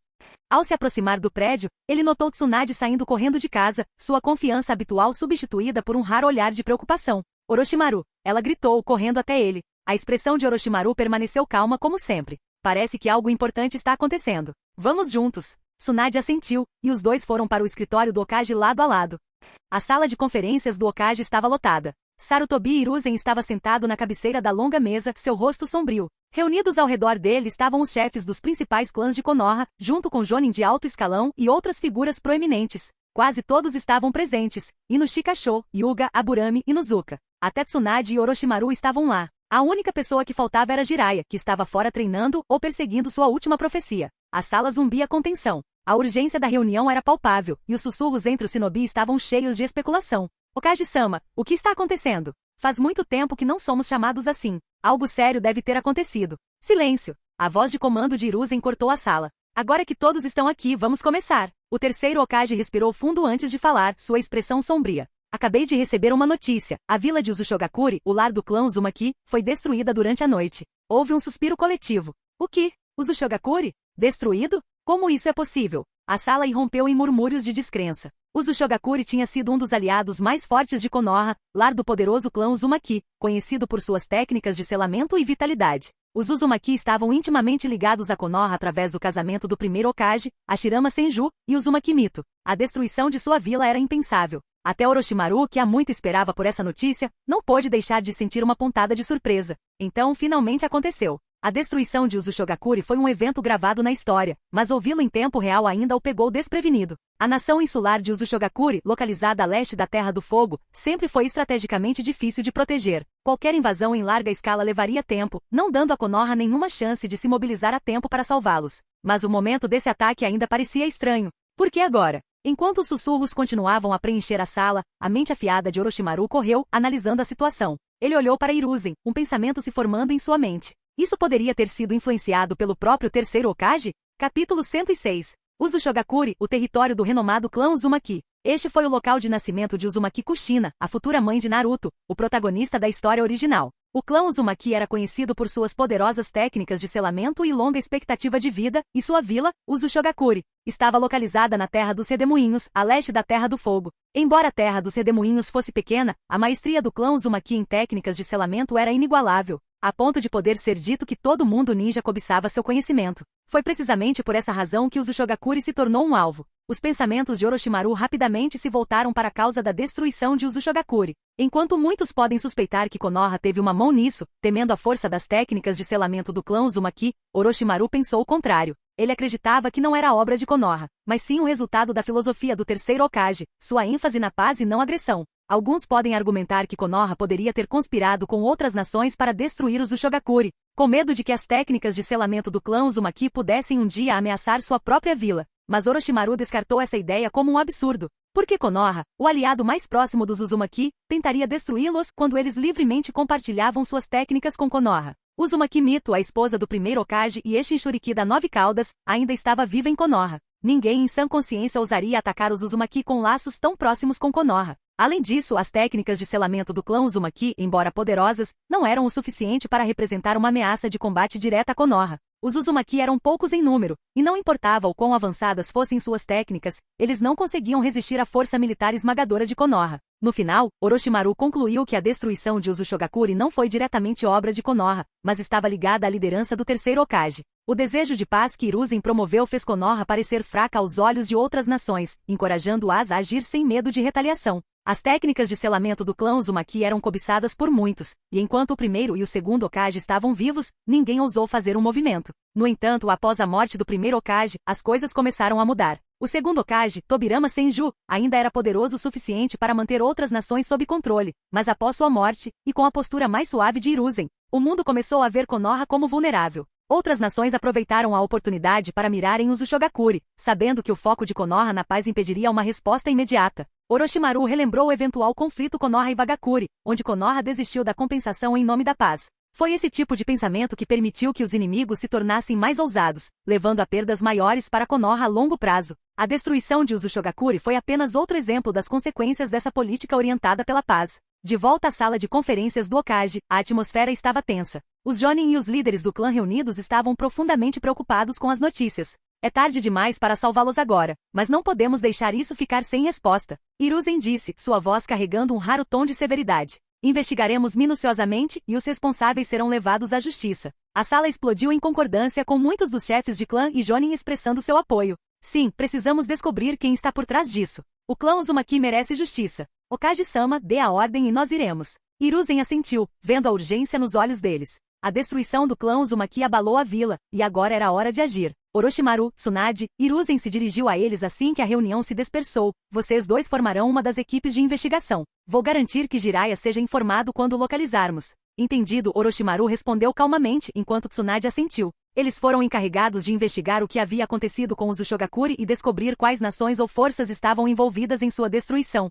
Ao se aproximar do prédio, ele notou Tsunade saindo correndo de casa, sua confiança habitual substituída por um raro olhar de preocupação. Orochimaru, ela gritou, correndo até ele. A expressão de Orochimaru permaneceu calma como sempre. Parece que algo importante está acontecendo. Vamos juntos. Tsunade assentiu, e os dois foram para o escritório do Hokage lado a lado. A sala de conferências do Hokage estava lotada. Sarutobi Hiruzen estava sentado na cabeceira da longa mesa, seu rosto sombrio. Reunidos ao redor dele estavam os chefes dos principais clãs de Konoha, junto com jonin de alto escalão e outras figuras proeminentes. Quase todos estavam presentes, Inushi Kasho, Hyuga, Aburame e Inuzuka. Até Tsunade e Orochimaru estavam lá. A única pessoa que faltava era Jiraiya, que estava fora treinando ou perseguindo sua última profecia. A sala zumbia com tensão. A urgência da reunião era palpável, e os sussurros entre os shinobi estavam cheios de especulação. Hokage-sama, o que está acontecendo? Faz muito tempo que não somos chamados assim. Algo sério deve ter acontecido. Silêncio! A voz de comando de Hiruzen cortou a sala. Agora que todos estão aqui, vamos começar. O terceiro Hokage respirou fundo antes de falar, sua expressão sombria. Acabei de receber uma notícia. A vila de Uzushogakure, o lar do clã Uzumaki, foi destruída durante a noite. Houve um suspiro coletivo. O que? Uzushogakure? Destruído? Como isso é possível? A sala irrompeu em murmúrios de descrença. Uzushogakure tinha sido um dos aliados mais fortes de Konoha, lar do poderoso clã Uzumaki, conhecido por suas técnicas de selamento e vitalidade. Os Uzumaki estavam intimamente ligados a Konoha através do casamento do primeiro Hokage, Hashirama Senju, e Uzumaki Mito. A destruição de sua vila era impensável. Até Orochimaru, que há muito esperava por essa notícia, não pôde deixar de sentir uma pontada de surpresa. Então, finalmente aconteceu. A destruição de Uzushogakure foi um evento gravado na história, mas ouvi-lo em tempo real ainda o pegou desprevenido. A nação insular de Uzushogakure, localizada a leste da Terra do Fogo, sempre foi estrategicamente difícil de proteger. Qualquer invasão em larga escala levaria tempo, não dando a Konoha nenhuma chance de se mobilizar a tempo para salvá-los. Mas o momento desse ataque ainda parecia estranho. Por que agora? Enquanto os sussurros continuavam a preencher a sala, a mente afiada de Orochimaru correu, analisando a situação. Ele olhou para Hiruzen, um pensamento se formando em sua mente. Isso poderia ter sido influenciado pelo próprio terceiro Hokage? Capítulo 106. Uzushogakure, o território do renomado clã Uzumaki. Este foi o local de nascimento de Uzumaki Kushina, a futura mãe de Naruto, o protagonista da história original. O clã Uzumaki era conhecido por suas poderosas técnicas de selamento e longa expectativa de vida, e sua vila, Uzushogakure, estava localizada na Terra dos Redemoinhos, a leste da Terra do Fogo. Embora a Terra dos Redemoinhos fosse pequena, a maestria do clã Uzumaki em técnicas de selamento era inigualável, a ponto de poder ser dito que todo mundo ninja cobiçava seu conhecimento. Foi precisamente por essa razão que Uzushogakure se tornou um alvo. Os pensamentos de Orochimaru rapidamente se voltaram para a causa da destruição de Uzushogakure. Enquanto muitos podem suspeitar que Konoha teve uma mão nisso, temendo a força das técnicas de selamento do clã Uzumaki, Orochimaru pensou o contrário. Ele acreditava que não era obra de Konoha, mas sim o resultado da filosofia do terceiro Hokage, sua ênfase na paz e não agressão. Alguns podem argumentar que Konoha poderia ter conspirado com outras nações para destruir Uzushogakure, com medo de que as técnicas de selamento do clã Uzumaki pudessem um dia ameaçar sua própria vila. Mas Orochimaru descartou essa ideia como um absurdo. Porque Konoha, o aliado mais próximo dos Uzumaki, tentaria destruí-los quando eles livremente compartilhavam suas técnicas com Konoha. Uzumaki Mito, a esposa do primeiro Hokage e Enshinshuriki da Nove Caudas, ainda estava viva em Konoha. Ninguém em sã consciência ousaria atacar os Uzumaki com laços tão próximos com Konoha. Além disso, as técnicas de selamento do clã Uzumaki, embora poderosas, não eram o suficiente para representar uma ameaça de combate direta a Konoha. Os Uzumaki eram poucos em número, e não importava o quão avançadas fossem suas técnicas, eles não conseguiam resistir à força militar esmagadora de Konoha. No final, Orochimaru concluiu que a destruição de Uzushogakure não foi diretamente obra de Konoha, mas estava ligada à liderança do terceiro Hokage. O desejo de paz que Hiruzen promoveu fez Konoha parecer fraca aos olhos de outras nações, encorajando-as a agir sem medo de retaliação. As técnicas de selamento do clã Uzumaki eram cobiçadas por muitos, e enquanto o primeiro e o segundo Hokage estavam vivos, ninguém ousou fazer um movimento. No entanto, após a morte do primeiro Hokage, as coisas começaram a mudar. O segundo Hokage, Tobirama Senju, ainda era poderoso o suficiente para manter outras nações sob controle, mas após sua morte, e com a postura mais suave de Hiruzen, o mundo começou a ver Konoha como vulnerável. Outras nações aproveitaram a oportunidade para mirarem os Ushogakure, sabendo que o foco de Konoha na paz impediria uma resposta imediata. Orochimaru relembrou o eventual conflito Konoha e Wagakure, onde Konoha desistiu da compensação em nome da paz. Foi esse tipo de pensamento que permitiu que os inimigos se tornassem mais ousados, levando a perdas maiores para Konoha a longo prazo. A destruição de Ushogakure foi apenas outro exemplo das consequências dessa política orientada pela paz. De volta à sala de conferências do Hokage, a atmosfera estava tensa. Os Jonin e os líderes do clã reunidos estavam profundamente preocupados com as notícias. É tarde demais para salvá-los agora, mas não podemos deixar isso ficar sem resposta. Hiruzen disse, sua voz carregando um raro tom de severidade. Investigaremos minuciosamente e os responsáveis serão levados à justiça. A sala explodiu em concordância com muitos dos chefes de clã e Jonin expressando seu apoio. Sim, precisamos descobrir quem está por trás disso. O clã Uzumaki merece justiça. Hokage-sama, dê a ordem e nós iremos. Hiruzen assentiu, vendo a urgência nos olhos deles. A destruição do clã Uzumaki abalou a vila, e agora era hora de agir. Orochimaru, Tsunade, Hiruzen se dirigiu a eles assim que a reunião se dispersou. Vocês dois formarão uma das equipes de investigação. Vou garantir que Jiraiya seja informado quando o localizarmos. Entendido, Orochimaru respondeu calmamente enquanto Tsunade assentiu. Eles foram encarregados de investigar o que havia acontecido com os Ushogakure e descobrir quais nações ou forças estavam envolvidas em sua destruição.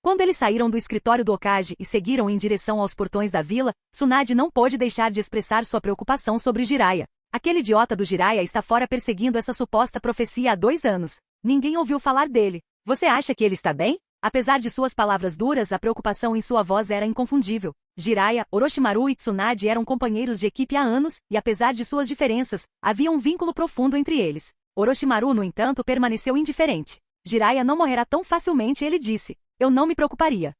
Quando eles saíram do escritório do Hokage e seguiram em direção aos portões da vila, Tsunade não pôde deixar de expressar sua preocupação sobre Jiraiya. Aquele idiota do Jiraiya está fora perseguindo essa suposta profecia há 2 anos. Ninguém ouviu falar dele. Você acha que ele está bem? Apesar de suas palavras duras, a preocupação em sua voz era inconfundível. Jiraiya, Orochimaru e Tsunade eram companheiros de equipe há anos, e apesar de suas diferenças, havia um vínculo profundo entre eles. Orochimaru, no entanto, permaneceu indiferente. Jiraiya não morrerá tão facilmente, ele disse. Eu não me preocuparia.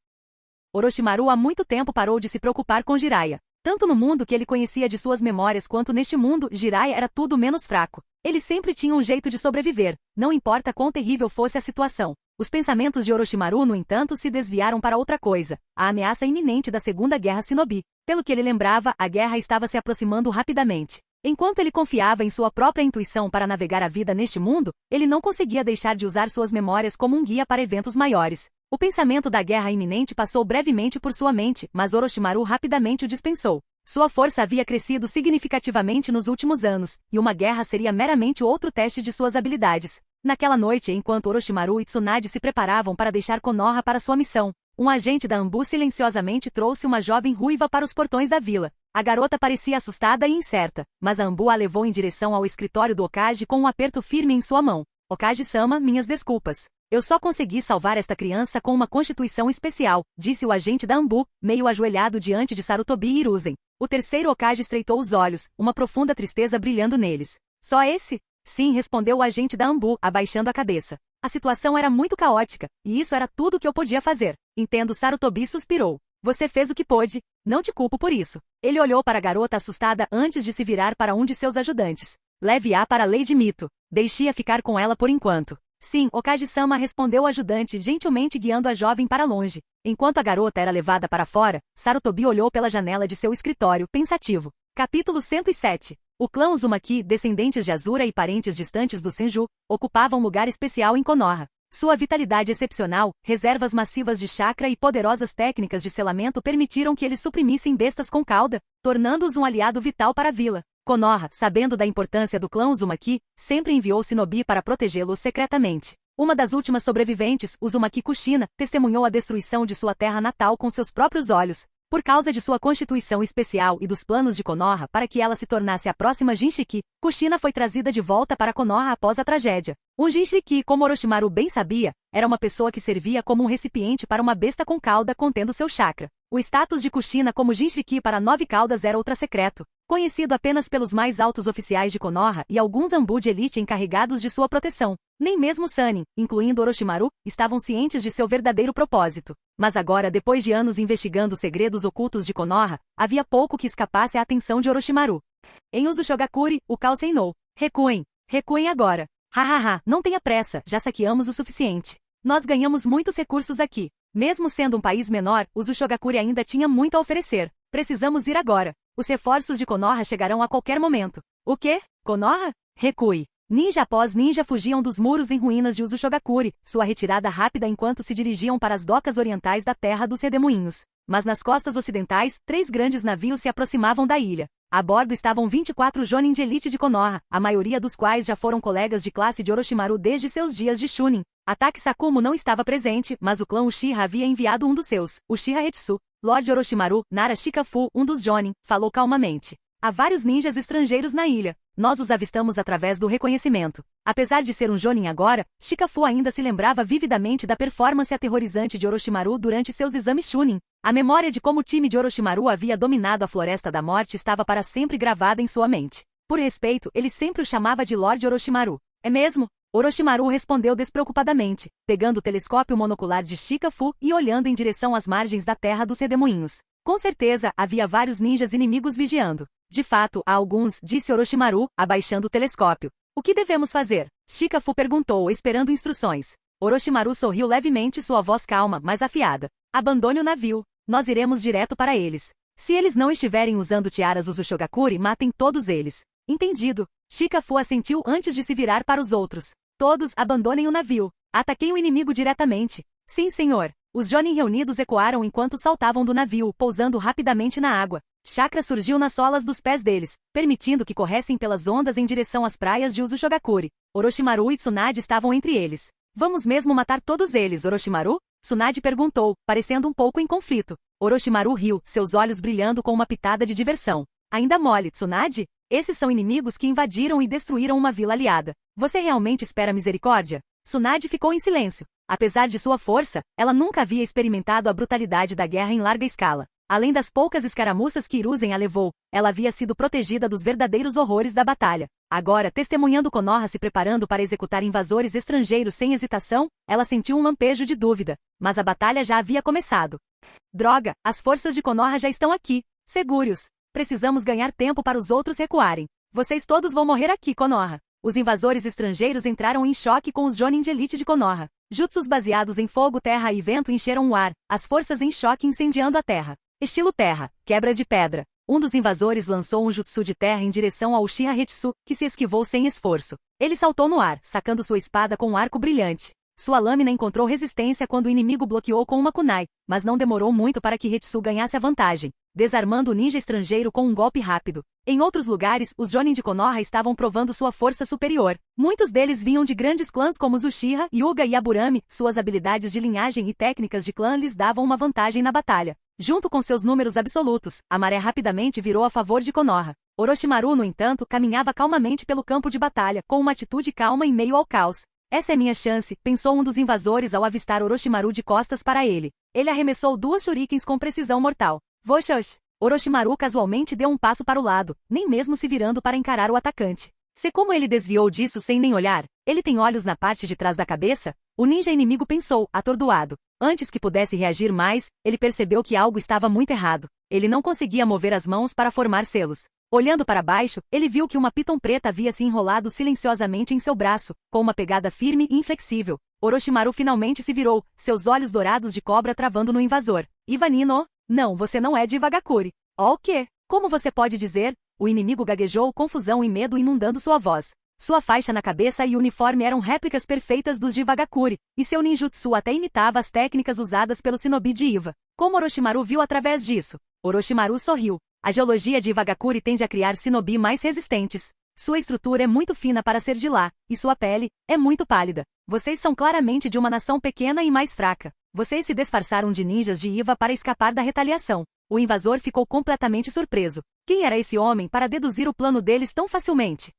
Orochimaru há muito tempo parou de se preocupar com Jiraiya. Tanto no mundo que ele conhecia de suas memórias quanto neste mundo, Jiraiya era tudo menos fraco. Ele sempre tinha um jeito de sobreviver, não importa quão terrível fosse a situação. Os pensamentos de Orochimaru, no entanto, se desviaram para outra coisa, a ameaça iminente da Segunda Guerra Shinobi. Pelo que ele lembrava, a guerra estava se aproximando rapidamente. Enquanto ele confiava em sua própria intuição para navegar a vida neste mundo, ele não conseguia deixar de usar suas memórias como um guia para eventos maiores. O pensamento da guerra iminente passou brevemente por sua mente, mas Orochimaru rapidamente o dispensou. Sua força havia crescido significativamente nos últimos anos, e uma guerra seria meramente outro teste de suas habilidades. Naquela noite, enquanto Orochimaru e Tsunade se preparavam para deixar Konoha para sua missão, um agente da Anbu silenciosamente trouxe uma jovem ruiva para os portões da vila. A garota parecia assustada e incerta, mas a Anbu a levou em direção ao escritório do Hokage com um aperto firme em sua mão. Hokage-sama, minhas desculpas. Eu só consegui salvar esta criança com uma constituição especial, disse o agente da Anbu, meio ajoelhado diante de Sarutobi e Hiruzen. O terceiro Hokage estreitou os olhos, uma profunda tristeza brilhando neles. Só esse? Sim, respondeu o agente da Anbu, abaixando a cabeça. A situação era muito caótica, e isso era tudo o que eu podia fazer. Entendo, Sarutobi suspirou. Você fez o que pôde, não te culpo por isso. Ele olhou para a garota assustada antes de se virar para um de seus ajudantes. Leve-a para a Lady Mito. Deixe-a ficar com ela por enquanto. Sim, Hokage-sama, respondeu o ajudante, gentilmente guiando a jovem para longe. Enquanto a garota era levada para fora, Sarutobi olhou pela janela de seu escritório, pensativo. Capítulo 107. O clã Uzumaki, descendentes de Azura e parentes distantes do Senju, ocupavam um lugar especial em Konoha. Sua vitalidade excepcional, reservas massivas de chakra e poderosas técnicas de selamento permitiram que eles suprimissem bestas com cauda, tornando-os um aliado vital para a vila. Konoha, sabendo da importância do clã Uzumaki, sempre enviou Shinobi para protegê-los secretamente. Uma das últimas sobreviventes, Uzumaki Kushina, testemunhou a destruição de sua terra natal com seus próprios olhos. Por causa de sua constituição especial e dos planos de Konoha para que ela se tornasse a próxima Jinchuriki, Kushina foi trazida de volta para Konoha após a tragédia. Um Jinchuriki, como Orochimaru bem sabia, era uma pessoa que servia como um recipiente para uma besta com cauda contendo seu chakra. O status de Kushina como Jinchuriki para 9 caudas era ultra-secreto, conhecido apenas pelos mais altos oficiais de Konoha e alguns Anbu de elite encarregados de sua proteção. Nem mesmo Sannin, incluindo Orochimaru, estavam cientes de seu verdadeiro propósito. Mas agora, depois de anos investigando os segredos ocultos de Konoha, havia pouco que escapasse à atenção de Orochimaru. Em Ushogakure, o caos reinou. Recuem. Recuem agora. Hahaha, não tenha pressa, já saqueamos o suficiente. Nós ganhamos muitos recursos aqui. Mesmo sendo um país menor, Uzushogakure ainda tinha muito a oferecer. Precisamos ir agora. Os reforços de Konoha chegarão a qualquer momento. O quê? Konoha? Recue. Ninja após ninja fugiam dos muros em ruínas de Uzushogakure, sua retirada rápida enquanto se dirigiam para as docas orientais da Terra dos Redemoinhos. Mas nas costas ocidentais, 3 grandes navios se aproximavam da ilha. A bordo estavam 24 Jonin de elite de Konoha, a maioria dos quais já foram colegas de classe de Orochimaru desde seus dias de Chunin. Atake Sakumo não estava presente, mas o clã Uchiha havia enviado um dos seus, Uchiha Hetsu. Lord Orochimaru, Nara Shikafu, um dos Jonin, falou calmamente. Há vários ninjas estrangeiros na ilha. Nós os avistamos através do reconhecimento. Apesar de ser um Jonin agora, Shikafu ainda se lembrava vividamente da performance aterrorizante de Orochimaru durante seus exames Chunin. A memória de como o time de Orochimaru havia dominado a Floresta da Morte estava para sempre gravada em sua mente. Por respeito, ele sempre o chamava de Lord Orochimaru. É mesmo? Orochimaru respondeu despreocupadamente, pegando o telescópio monocular de Shikafu e olhando em direção às margens da Terra dos Redemoinhos. Com certeza, havia vários ninjas inimigos vigiando. De fato, há alguns, disse Orochimaru, abaixando o telescópio. O que devemos fazer? Shikafu perguntou, esperando instruções. Orochimaru sorriu levemente, sua voz calma, mas afiada. Abandone o navio. Nós iremos direto para eles. Se eles não estiverem usando tiaras Uzushogakure, matem todos eles. Entendido. Shikafu assentiu antes de se virar para os outros. Todos abandonem o navio. Ataquem o inimigo diretamente. Sim, senhor. Os Jonin reunidos ecoaram enquanto saltavam do navio, pousando rapidamente na água. Chakra surgiu nas solas dos pés deles, permitindo que corressem pelas ondas em direção às praias de Uzushogakure. Orochimaru e Tsunade estavam entre eles. Vamos mesmo matar todos eles, Orochimaru? Tsunade perguntou, parecendo um pouco em conflito. Orochimaru riu, seus olhos brilhando com uma pitada de diversão. Ainda mole, Tsunade? Esses são inimigos que invadiram e destruíram uma vila aliada. Você realmente espera misericórdia? Tsunade ficou em silêncio. Apesar de sua força, ela nunca havia experimentado a brutalidade da guerra em larga escala. Além das poucas escaramuças que Hiruzen a levou, ela havia sido protegida dos verdadeiros horrores da batalha. Agora, testemunhando Konoha se preparando para executar invasores estrangeiros sem hesitação, ela sentiu um lampejo de dúvida. Mas a batalha já havia começado. Droga, as forças de Konoha já estão aqui. Segure-os. Precisamos ganhar tempo para os outros recuarem. Vocês todos vão morrer aqui, Konoha. Os invasores estrangeiros entraram em choque com os Jonin de elite de Konoha. Jutsus baseados em fogo, terra e vento encheram o ar, as forças em choque incendiando a terra. Estilo terra, quebra de pedra. Um dos invasores lançou um jutsu de terra em direção ao Uchiha Hetsu, que se esquivou sem esforço. Ele saltou no ar, sacando sua espada com um arco brilhante. Sua lâmina encontrou resistência quando o inimigo bloqueou com uma kunai, mas não demorou muito para que Hetsu ganhasse a vantagem, desarmando o ninja estrangeiro com um golpe rápido. Em outros lugares, os Jonin de Konoha estavam provando sua força superior. Muitos deles vinham de grandes clãs como os Uchiha, Hyuga e Aburame. Suas habilidades de linhagem e técnicas de clã lhes davam uma vantagem na batalha. Junto com seus números absolutos, a maré rapidamente virou a favor de Konoha. Orochimaru, no entanto, caminhava calmamente pelo campo de batalha, com uma atitude calma em meio ao caos. Essa é minha chance, pensou um dos invasores ao avistar Orochimaru de costas para ele. Ele arremessou 2 shurikens com precisão mortal. Voxox! Orochimaru casualmente deu um passo para o lado, nem mesmo se virando para encarar o atacante. Se como ele desviou disso sem nem olhar, ele tem olhos na parte de trás da cabeça? O ninja inimigo pensou, atordoado. Antes que pudesse reagir mais, ele percebeu que algo estava muito errado. Ele não conseguia mover as mãos para formar selos. Olhando para baixo, ele viu que uma piton preta havia se enrolado silenciosamente em seu braço, com uma pegada firme e inflexível. Orochimaru finalmente se virou, seus olhos dourados de cobra travando no invasor. Ivanino? Não, você não é de Ivagakure. Oh, o quê? Como você pode dizer? O inimigo gaguejou, confusão e medo inundando sua voz. Sua faixa na cabeça e uniforme eram réplicas perfeitas dos de Ivagakure, e seu ninjutsu até imitava as técnicas usadas pelo shinobi de Iva. Como Orochimaru viu através disso? Orochimaru sorriu. A geologia de Ivagakure tende a criar shinobi mais resistentes. Sua estrutura é muito fina para ser de lá, e sua pele é muito pálida. Vocês são claramente de uma nação pequena e mais fraca. Vocês se disfarçaram de ninjas de Iva para escapar da retaliação. O invasor ficou completamente surpreso. Quem era esse homem para deduzir o plano deles tão facilmente?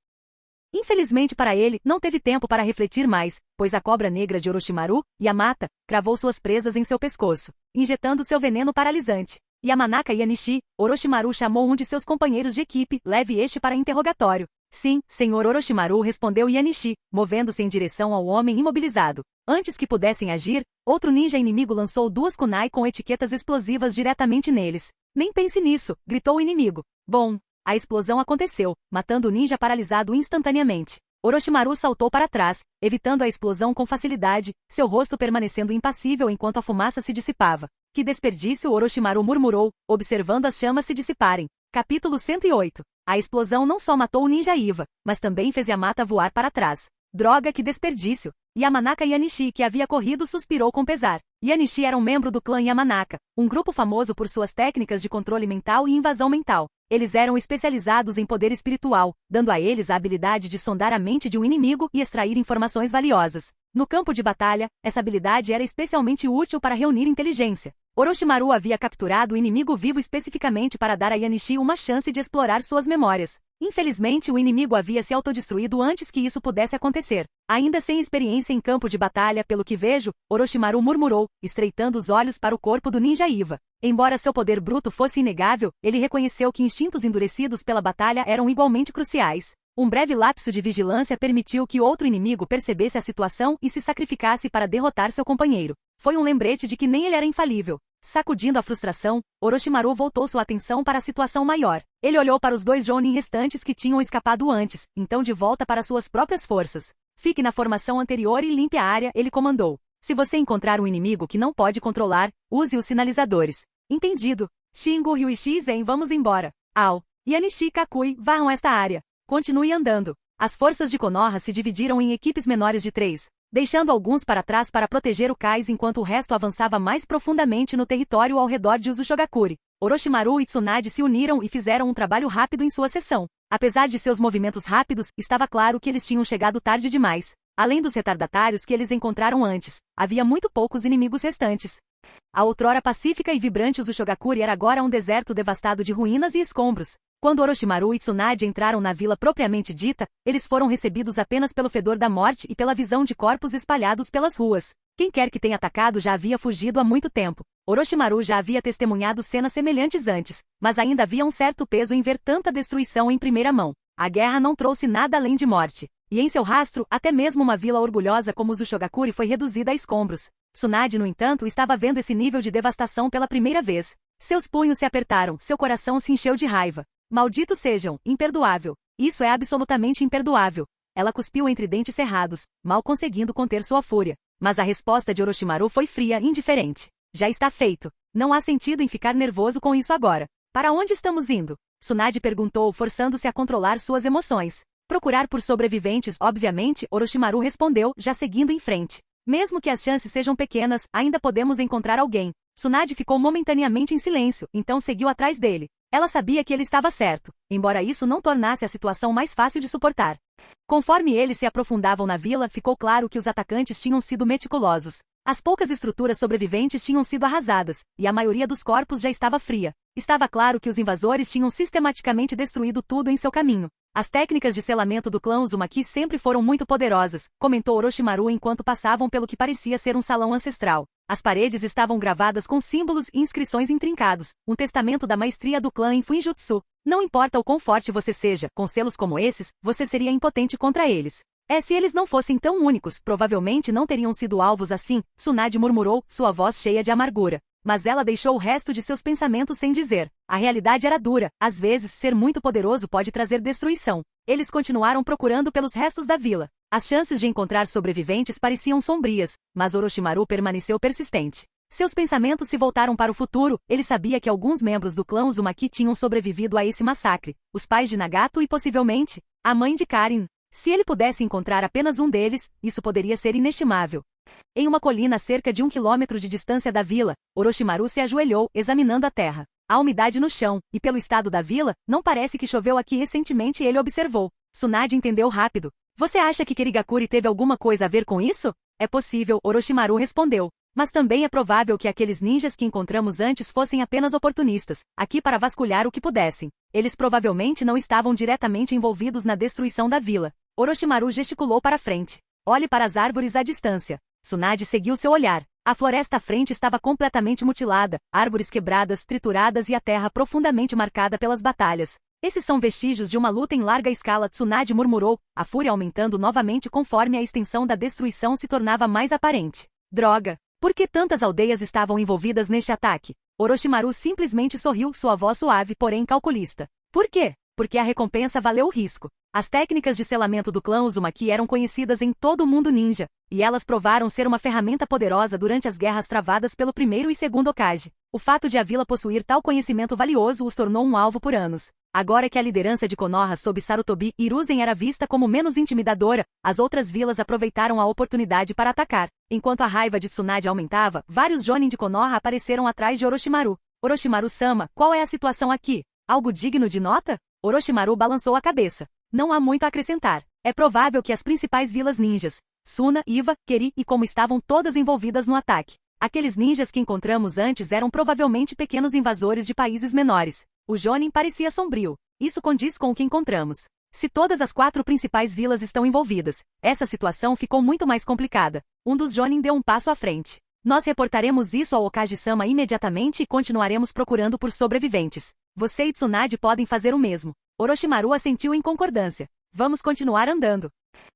Infelizmente para ele, não teve tempo para refletir mais, pois a cobra negra de Orochimaru, Yamata, cravou suas presas em seu pescoço, injetando seu veneno paralisante. Yamanaka Yanishi, Orochimaru chamou um de seus companheiros de equipe, leve este para interrogatório. Sim, senhor Orochimaru, respondeu Yanishi, movendo-se em direção ao homem imobilizado. Antes que pudessem agir, outro ninja inimigo lançou 2 kunai com etiquetas explosivas diretamente neles. Nem pense nisso, gritou o inimigo. Bom, a explosão aconteceu, matando o ninja paralisado instantaneamente. Orochimaru saltou para trás, evitando a explosão com facilidade, seu rosto permanecendo impassível enquanto a fumaça se dissipava. Que desperdício, Orochimaru murmurou, observando as chamas se dissiparem. Capítulo 108. A explosão não só matou o ninja Iva, mas também fez Yamata voar para trás. Droga, que desperdício! Yamanaka Yanishi, que havia corrido, suspirou com pesar. Yanishi era um membro do clã Yamanaka, um grupo famoso por suas técnicas de controle mental e invasão mental. Eles eram especializados em poder espiritual, dando a eles a habilidade de sondar a mente de um inimigo e extrair informações valiosas. No campo de batalha, essa habilidade era especialmente útil para reunir inteligência. Orochimaru havia capturado o inimigo vivo especificamente para dar a Yanishi uma chance de explorar suas memórias. Infelizmente, o inimigo havia se autodestruído antes que isso pudesse acontecer. Ainda sem experiência em campo de batalha, pelo que vejo, Orochimaru murmurou, estreitando os olhos para o corpo do ninja Iva. Embora seu poder bruto fosse inegável, ele reconheceu que instintos endurecidos pela batalha eram igualmente cruciais. Um breve lapso de vigilância permitiu que outro inimigo percebesse a situação e se sacrificasse para derrotar seu companheiro. Foi um lembrete de que nem ele era infalível. Sacudindo a frustração, Orochimaru voltou sua atenção para a situação maior. Ele olhou para os 2 Jonin restantes que tinham escapado antes, então de volta para suas próprias forças. Fique na formação anterior e limpe a área, ele comandou. Se você encontrar um inimigo que não pode controlar, use os sinalizadores. Entendido. Shingo, Ryuichi e Zen, vamos embora. Ao. Yanishi e Kakui, varram esta área. Continue andando. As forças de Konoha se dividiram em equipes menores de 3. Deixando alguns para trás para proteger o cais enquanto o resto avançava mais profundamente no território ao redor de Uzushogakure. Orochimaru e Tsunade se uniram e fizeram um trabalho rápido em sua seção. Apesar de seus movimentos rápidos, estava claro que eles tinham chegado tarde demais. Além dos retardatários que eles encontraram antes, havia muito poucos inimigos restantes. A outrora pacífica e vibrante Uzushogakure era agora um deserto devastado de ruínas e escombros. Quando Orochimaru e Tsunade entraram na vila propriamente dita, eles foram recebidos apenas pelo fedor da morte e pela visão de corpos espalhados pelas ruas. Quem quer que tenha atacado já havia fugido há muito tempo. Orochimaru já havia testemunhado cenas semelhantes antes, mas ainda havia um certo peso em ver tanta destruição em primeira mão. A guerra não trouxe nada além de morte. E em seu rastro, até mesmo uma vila orgulhosa como Uzushogakure foi reduzida a escombros. Tsunade, no entanto, estava vendo esse nível de devastação pela primeira vez. Seus punhos se apertaram, seu coração se encheu de raiva. Malditos sejam, imperdoável. Isso é absolutamente imperdoável. Ela cuspiu entre dentes cerrados, mal conseguindo conter sua fúria. Mas a resposta de Orochimaru foi fria e indiferente. Já está feito. Não há sentido em ficar nervoso com isso agora. Para onde estamos indo? Tsunade perguntou, forçando-se a controlar suas emoções. Procurar por sobreviventes, obviamente, Orochimaru respondeu, já seguindo em frente. Mesmo que as chances sejam pequenas, ainda podemos encontrar alguém. Tsunade ficou momentaneamente em silêncio, então seguiu atrás dele. Ela sabia que ele estava certo, embora isso não tornasse a situação mais fácil de suportar. Conforme eles se aprofundavam na vila, ficou claro que os atacantes tinham sido meticulosos. As poucas estruturas sobreviventes tinham sido arrasadas, e a maioria dos corpos já estava fria. Estava claro que os invasores tinham sistematicamente destruído tudo em seu caminho. As técnicas de selamento do clã Uzumaki sempre foram muito poderosas, comentou Orochimaru enquanto passavam pelo que parecia ser um salão ancestral. As paredes estavam gravadas com símbolos e inscrições intrincados, um testamento da maestria do clã em Fuinjutsu. Não importa o quão forte você seja, com selos como esses, você seria impotente contra eles. Se eles não fossem tão únicos, provavelmente não teriam sido alvos assim, Tsunade murmurou, sua voz cheia de amargura. Mas ela deixou o resto de seus pensamentos sem dizer. A realidade era dura, às vezes ser muito poderoso pode trazer destruição. Eles continuaram procurando pelos restos da vila. As chances de encontrar sobreviventes pareciam sombrias, mas Orochimaru permaneceu persistente. Seus pensamentos se voltaram para o futuro, ele sabia que alguns membros do clã Uzumaki tinham sobrevivido a esse massacre. Os pais de Nagato e possivelmente, a mãe de Karin. Se ele pudesse encontrar apenas um deles, isso poderia ser inestimável. Em uma colina a cerca de 1 quilômetro de distância da vila, Orochimaru se ajoelhou, examinando a terra. A umidade no chão, e pelo estado da vila, não parece que choveu aqui recentemente, ele observou. Tsunade entendeu rápido. Você acha que Kirigakure teve alguma coisa a ver com isso? É possível, Orochimaru respondeu. Mas também é provável que aqueles ninjas que encontramos antes fossem apenas oportunistas, aqui para vasculhar o que pudessem. Eles provavelmente não estavam diretamente envolvidos na destruição da vila. Orochimaru gesticulou para frente. Olhe para as árvores à distância. Tsunade seguiu seu olhar. A floresta à frente estava completamente mutilada, árvores quebradas, trituradas e a terra profundamente marcada pelas batalhas. Esses são vestígios de uma luta em larga escala, Tsunade murmurou, a fúria aumentando novamente conforme a extensão da destruição se tornava mais aparente. Droga! Por que tantas aldeias estavam envolvidas neste ataque? Orochimaru simplesmente sorriu, sua voz suave, porém calculista. Por quê? porque a recompensa valeu o risco. As técnicas de selamento do clã Uzumaki eram conhecidas em todo o mundo ninja, e elas provaram ser uma ferramenta poderosa durante as guerras travadas pelo primeiro e segundo Hokage. O fato de a vila possuir tal conhecimento valioso os tornou um alvo por anos. Agora que a liderança de Konoha sob Sarutobi Hiruzen era vista como menos intimidadora, as outras vilas aproveitaram a oportunidade para atacar. Enquanto a raiva de Tsunade aumentava, vários jonin de Konoha apareceram atrás de Orochimaru. Orochimaru-sama, qual é a situação aqui? Algo digno de nota? Orochimaru balançou a cabeça. Não há muito a acrescentar. É provável que as principais vilas ninjas, Suna, Iva, Keri e Komo estavam todas envolvidas no ataque. Aqueles ninjas que encontramos antes eram provavelmente pequenos invasores de países menores. O Jonin parecia sombrio. Isso condiz com o que encontramos. Se todas as 4 principais vilas estão envolvidas, essa situação ficou muito mais complicada. Um dos Jonin deu um passo à frente. Nós reportaremos isso ao Okage-sama imediatamente e continuaremos procurando por sobreviventes. Você e Tsunade podem fazer o mesmo. Orochimaru assentiu em concordância. Vamos continuar andando.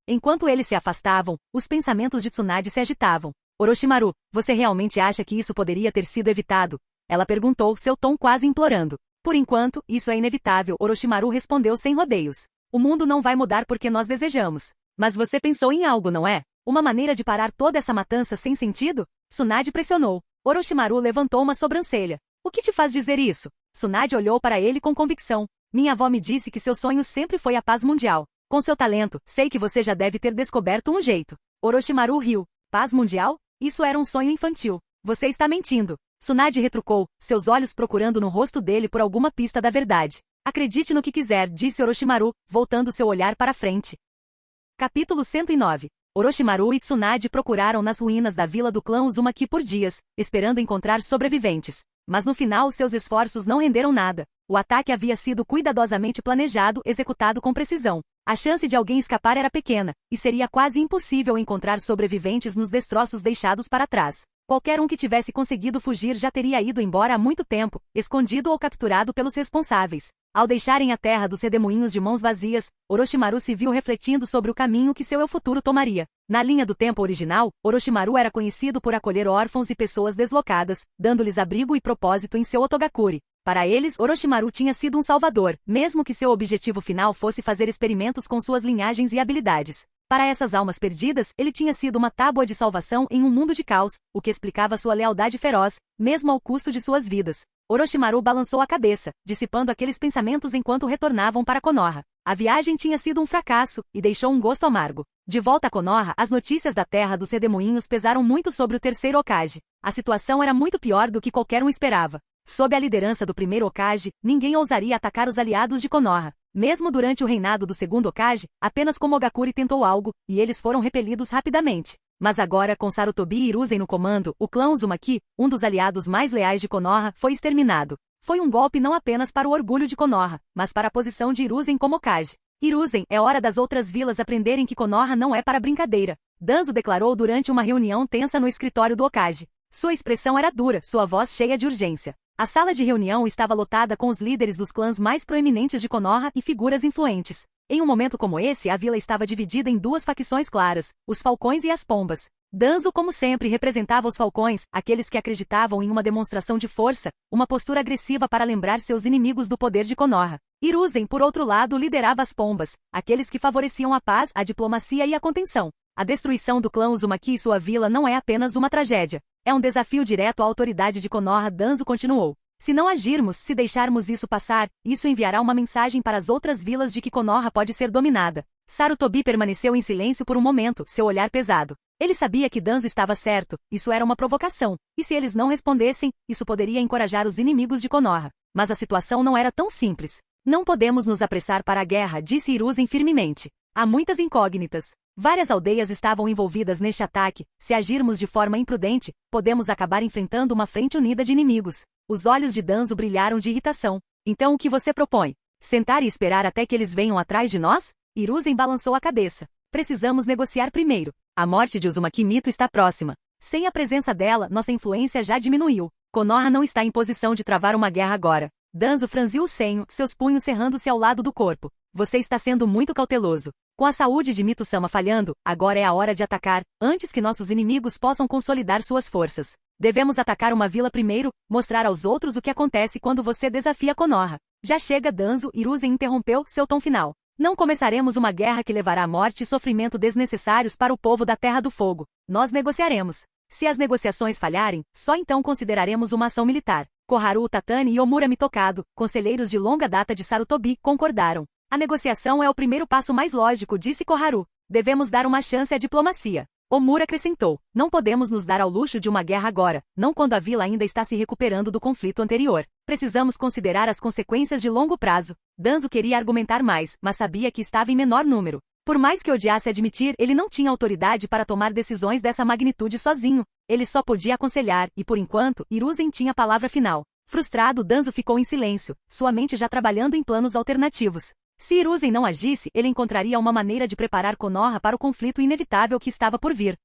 Enquanto eles se afastavam, os pensamentos de Tsunade se agitavam. Orochimaru, você realmente acha que isso poderia ter sido evitado? Ela perguntou, seu tom quase implorando. Por enquanto, isso é inevitável, Orochimaru respondeu sem rodeios. O mundo não vai mudar porque nós desejamos. Mas você pensou em algo, não é? Uma maneira de parar toda essa matança sem sentido? Tsunade pressionou. Orochimaru levantou uma sobrancelha. O que te faz dizer isso? Tsunade olhou para ele com convicção. Minha avó me disse que seu sonho sempre foi a paz mundial. Com seu talento, sei que você já deve ter descoberto um jeito. Orochimaru riu. Paz mundial? Isso era um sonho infantil. Você está mentindo. Tsunade retrucou, seus olhos procurando no rosto dele por alguma pista da verdade. Acredite no que quiser, disse Orochimaru, voltando seu olhar para frente. Capítulo 109. Orochimaru e Tsunade procuraram nas ruínas da vila do clã Uzumaki por dias, esperando encontrar sobreviventes. Mas no final seus esforços não renderam nada. O ataque havia sido cuidadosamente planejado, executado com precisão. A chance de alguém escapar era pequena, e seria quase impossível encontrar sobreviventes nos destroços deixados para trás. Qualquer um que tivesse conseguido fugir já teria ido embora há muito tempo, escondido ou capturado pelos responsáveis. Ao deixarem a terra dos redemoinhos de mãos vazias, Orochimaru se viu refletindo sobre o caminho que seu eu futuro tomaria. Na linha do tempo original, Orochimaru era conhecido por acolher órfãos e pessoas deslocadas, dando-lhes abrigo e propósito em seu Otogakure. Para eles, Orochimaru tinha sido um salvador, mesmo que seu objetivo final fosse fazer experimentos com suas linhagens e habilidades. Para essas almas perdidas, ele tinha sido uma tábua de salvação em um mundo de caos, o que explicava sua lealdade feroz, mesmo ao custo de suas vidas. Orochimaru balançou a cabeça, dissipando aqueles pensamentos enquanto retornavam para Konoha. A viagem tinha sido um fracasso, e deixou um gosto amargo. De volta a Konoha, as notícias da terra dos redemoinhos pesaram muito sobre o terceiro Hokage. A situação era muito pior do que qualquer um esperava. Sob a liderança do primeiro Hokage, ninguém ousaria atacar os aliados de Konoha. Mesmo durante o reinado do segundo Hokage, apenas Komogakure tentou algo, e eles foram repelidos rapidamente. Mas agora, com Sarutobi e Hiruzen no comando, o clã Uzumaki, um dos aliados mais leais de Konoha, foi exterminado. Foi um golpe não apenas para o orgulho de Konoha, mas para a posição de Hiruzen como Hokage. Hiruzen, é hora das outras vilas aprenderem que Konoha não é para brincadeira. Danzo declarou durante uma reunião tensa no escritório do Hokage. Sua expressão era dura, sua voz cheia de urgência. A sala de reunião estava lotada com os líderes dos clãs mais proeminentes de Konoha e figuras influentes. Em um momento como esse, a vila estava dividida em 2 facções claras, os Falcões e as Pombas. Danzo, como sempre, representava os Falcões, aqueles que acreditavam em uma demonstração de força, uma postura agressiva para lembrar seus inimigos do poder de Konoha. Hiruzen, por outro lado, liderava as Pombas, aqueles que favoreciam a paz, a diplomacia e a contenção. A destruição do clã Uzumaki e sua vila não é apenas uma tragédia. É um desafio direto à autoridade de Konoha, Danzo continuou. Se não agirmos, se deixarmos isso passar, isso enviará uma mensagem para as outras vilas de que Konoha pode ser dominada. Sarutobi permaneceu em silêncio por um momento, seu olhar pesado. Ele sabia que Danzo estava certo, isso era uma provocação, e se eles não respondessem, isso poderia encorajar os inimigos de Konoha. Mas a situação não era tão simples. Não podemos nos apressar para a guerra, disse Hiruzen firmemente. Há muitas incógnitas. Várias aldeias estavam envolvidas neste ataque. Se agirmos de forma imprudente, podemos acabar enfrentando uma frente unida de inimigos. Os olhos de Danzo brilharam de irritação. Então o que você propõe? Sentar e esperar até que eles venham atrás de nós? Hiruzen balançou a cabeça. Precisamos negociar primeiro. A morte de Uzumaki Mito está próxima. Sem a presença dela, nossa influência já diminuiu. Konoha não está em posição de travar uma guerra agora. Danzo franziu o senho, seus punhos cerrando-se ao lado do corpo. Você está sendo muito cauteloso. Com a saúde de Mito-sama falhando, agora é a hora de atacar, antes que nossos inimigos possam consolidar suas forças. Devemos atacar uma vila primeiro, mostrar aos outros o que acontece quando você desafia Konoha. Já chega, Danzo, Hiruzen interrompeu seu tom final. Não começaremos uma guerra que levará à morte e sofrimento desnecessários para o povo da Terra do Fogo. Nós negociaremos. Se as negociações falharem, só então consideraremos uma ação militar. Koharu Tatani e Omura Mitokado, conselheiros de longa data de Sarutobi, concordaram. A negociação é o primeiro passo mais lógico, disse Koharu. Devemos dar uma chance à diplomacia. Omura acrescentou. Não podemos nos dar ao luxo de uma guerra agora, não quando a vila ainda está se recuperando do conflito anterior. Precisamos considerar as consequências de longo prazo. Danzo queria argumentar mais, mas sabia que estava em menor número. Por mais que odiasse admitir, ele não tinha autoridade para tomar decisões dessa magnitude sozinho. Ele só podia aconselhar, e por enquanto, Hiruzen tinha a palavra final. Frustrado, Danzo ficou em silêncio, sua mente já trabalhando em planos alternativos. Se Hiruzen não agisse, ele encontraria uma maneira de preparar Konoha para o conflito inevitável que estava por vir.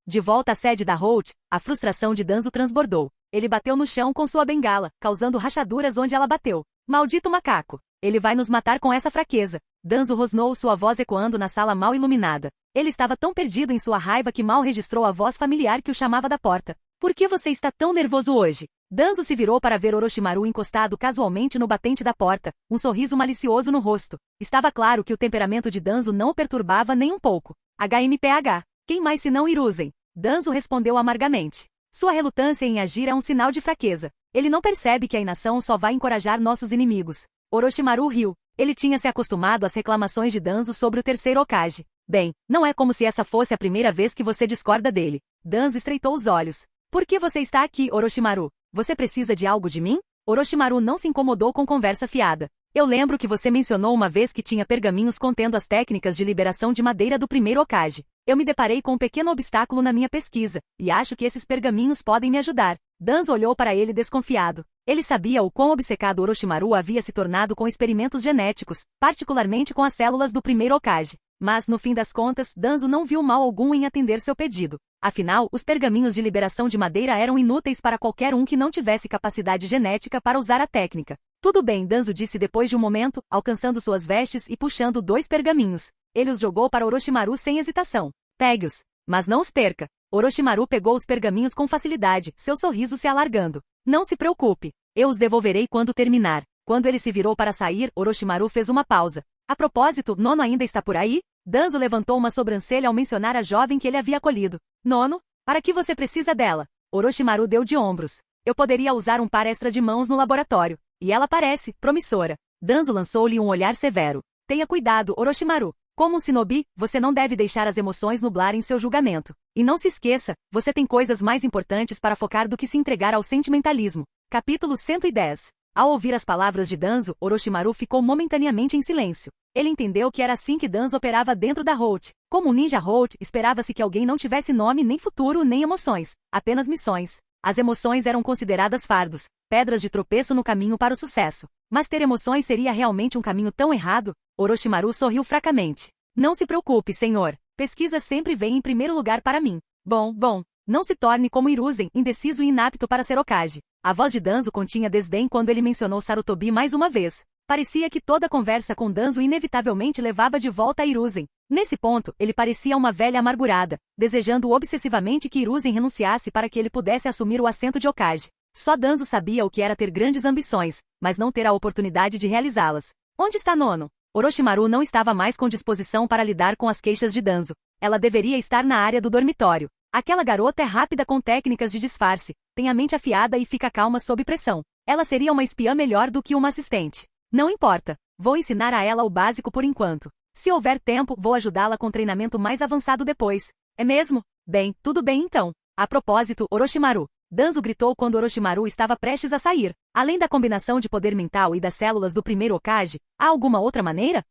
De volta à sede da Holt, a frustração de Danzo transbordou. Ele bateu no chão com sua bengala, causando rachaduras onde ela bateu. Maldito macaco! Ele vai nos matar com essa fraqueza. Danzo rosnou, sua voz ecoando na sala mal iluminada. Ele estava tão perdido em sua raiva que mal registrou a voz familiar que o chamava da porta. Por que você está tão nervoso hoje? Danzo se virou para ver Orochimaru encostado casualmente no batente da porta, um sorriso malicioso no rosto. Estava claro que o temperamento de Danzo não o perturbava nem um pouco. HMPH. Quem mais senão Hiruzen? Danzo respondeu amargamente. Sua relutância em agir é um sinal de fraqueza. Ele não percebe que a inação só vai encorajar nossos inimigos. Orochimaru riu. Ele tinha se acostumado às reclamações de Danzo sobre o terceiro Hokage. Bem, não é como se essa fosse a primeira vez que você discorda dele. Danzo estreitou os olhos. Por que você está aqui, Orochimaru? Você precisa de algo de mim? Orochimaru não se incomodou com conversa fiada. Eu lembro que você mencionou uma vez que tinha pergaminhos contendo as técnicas de liberação de madeira do primeiro Hokage. Eu me deparei com um pequeno obstáculo na minha pesquisa, e acho que esses pergaminhos podem me ajudar. Danzo olhou para ele desconfiado. Ele sabia o quão obcecado Orochimaru havia se tornado com experimentos genéticos, particularmente com as células do primeiro Hokage. Mas, no fim das contas, Danzo não viu mal algum em atender seu pedido. Afinal, os pergaminhos de liberação de madeira eram inúteis para qualquer um que não tivesse capacidade genética para usar a técnica. Tudo bem, Danzo disse depois de um momento, alcançando suas vestes e puxando 2 pergaminhos. Ele os jogou para Orochimaru sem hesitação. Pegue-os, mas não os perca. Orochimaru pegou os pergaminhos com facilidade, seu sorriso se alargando. Não se preocupe, eu os devolverei quando terminar. Quando ele se virou para sair, Orochimaru fez uma pausa. A propósito, Nono ainda está por aí? Danzo levantou uma sobrancelha ao mencionar a jovem que ele havia acolhido. Nono? Para que você precisa dela? Orochimaru deu de ombros. Eu poderia usar um par extra de mãos no laboratório. E ela parece promissora. Danzo lançou-lhe um olhar severo. Tenha cuidado, Orochimaru. Como um shinobi, você não deve deixar as emoções nublarem seu julgamento. E não se esqueça, você tem coisas mais importantes para focar do que se entregar ao sentimentalismo. Capítulo 110. Ao ouvir as palavras de Danzo, Orochimaru ficou momentaneamente em silêncio. Ele entendeu que era assim que Danzo operava dentro da Holt. Como um ninja Holt, esperava-se que alguém não tivesse nome nem futuro nem emoções, apenas missões. As emoções eram consideradas fardos, pedras de tropeço no caminho para o sucesso. Mas ter emoções seria realmente um caminho tão errado? Orochimaru sorriu fracamente. Não se preocupe, senhor. Pesquisa sempre vem em primeiro lugar para mim. Bom, não se torne como Hiruzen, indeciso e inapto para ser Hokage. A voz de Danzo continha desdém quando ele mencionou Sarutobi mais uma vez. Parecia que toda conversa com Danzo inevitavelmente levava de volta a Hiruzen. Nesse ponto, ele parecia uma velha amargurada, desejando obsessivamente que Hiruzen renunciasse para que ele pudesse assumir o assento de Hokage. Só Danzo sabia o que era ter grandes ambições, mas não ter a oportunidade de realizá-las. Onde está Nono? Orochimaru não estava mais com disposição para lidar com as queixas de Danzo. Ela deveria estar na área do dormitório. Aquela garota é rápida com técnicas de disfarce, tem a mente afiada e fica calma sob pressão. Ela seria uma espiã melhor do que uma assistente. Não importa, vou ensinar a ela o básico por enquanto. Se houver tempo, vou ajudá-la com treinamento mais avançado depois. É mesmo? Bem, tudo bem então. A propósito, Orochimaru. Danzo gritou quando Orochimaru estava prestes a sair. Além da combinação de poder mental e das células do primeiro Hokage, há alguma outra maneira?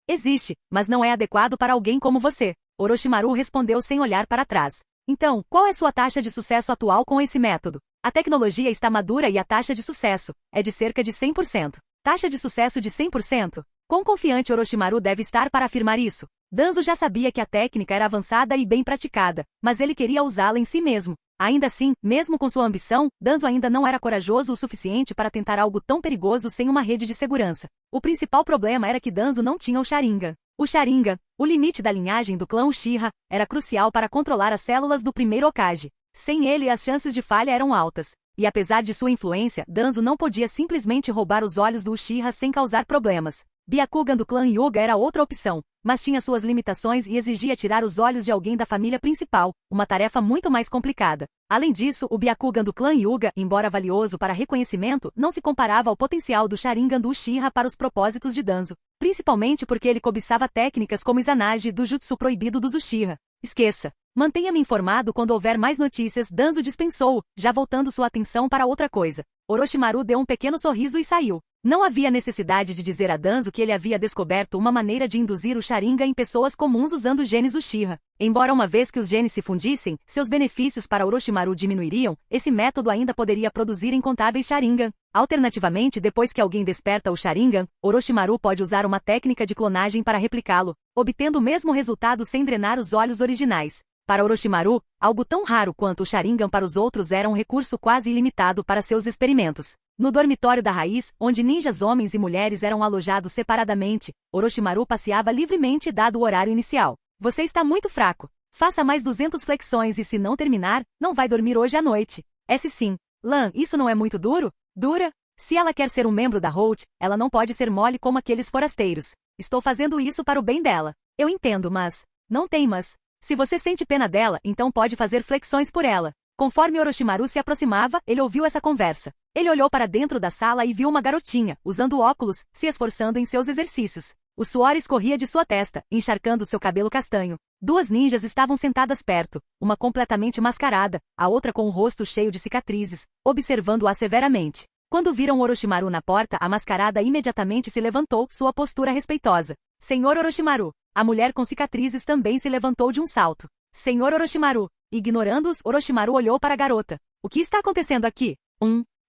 Existe, mas não é adequado para alguém como você. Orochimaru respondeu sem olhar para trás. Então, qual é sua taxa de sucesso atual com esse método? A tecnologia está madura e a taxa de sucesso é de cerca de 100%. Taxa de sucesso de 100%? Quão confiante Orochimaru deve estar para afirmar isso? Danzo já sabia que a técnica era avançada e bem praticada, mas ele queria usá-la em si mesmo. Ainda assim, mesmo com sua ambição, Danzo ainda não era corajoso o suficiente para tentar algo tão perigoso sem uma rede de segurança. O principal problema era que Danzo não tinha o Sharingan. O Sharingan, o limite da linhagem do clã Uchiha, era crucial para controlar as células do primeiro Hokage. Sem ele, as chances de falha eram altas. e apesar de sua influência, Danzo não podia simplesmente roubar os olhos do Uchiha sem causar problemas. Byakugan do clã Hyuga era outra opção, mas tinha suas limitações e exigia tirar os olhos de alguém da família principal, uma tarefa muito mais complicada. Além disso, o Byakugan do clã Hyuga, embora valioso para reconhecimento, não se comparava ao potencial do Sharingan do Uchiha para os propósitos de Danzo, principalmente porque ele cobiçava técnicas como Izanagi do jutsu proibido dos Uchiha. Esqueça. Mantenha-me informado quando houver mais notícias. Danzo dispensou, já voltando sua atenção para outra coisa. Orochimaru deu um pequeno sorriso e saiu. Não havia necessidade de dizer a Danzo que ele havia descoberto uma maneira de induzir o Sharingan em pessoas comuns usando genes Uchiha. Embora uma vez que os genes se fundissem, seus benefícios para Orochimaru diminuiriam, esse método ainda poderia produzir incontáveis Sharingan. Alternativamente, depois que alguém desperta o Sharingan, Orochimaru pode usar uma técnica de clonagem para replicá-lo, obtendo o mesmo resultado sem drenar os olhos originais. Para Orochimaru, algo tão raro quanto o Sharingan para os outros era um recurso quase ilimitado para seus experimentos. No dormitório da raiz, onde ninjas homens e mulheres eram alojados separadamente, Orochimaru passeava livremente dado o horário inicial. Você está muito fraco. Faça mais 200 flexões e se não terminar, não vai dormir hoje à noite. Sim. Lan, isso não é muito duro? Dura? Se ela quer ser um membro da Holt, ela não pode ser mole como aqueles forasteiros. Estou fazendo isso para o bem dela. Eu entendo, mas... Não tem mas... Se você sente pena dela, então pode fazer flexões por ela. Conforme Orochimaru se aproximava, ele ouviu essa conversa. Ele olhou para dentro da sala e viu uma garotinha, usando óculos, se esforçando em seus exercícios. O suor escorria de sua testa, encharcando seu cabelo castanho. Duas ninjas estavam sentadas perto, uma completamente mascarada, a outra com o rosto cheio de cicatrizes, observando-a severamente. Quando viram Orochimaru na porta, a mascarada imediatamente se levantou, sua postura respeitosa. Senhor Orochimaru. A mulher com cicatrizes também se levantou de um salto. Senhor Orochimaru. Ignorando-os, Orochimaru olhou para a garota. O que está acontecendo aqui?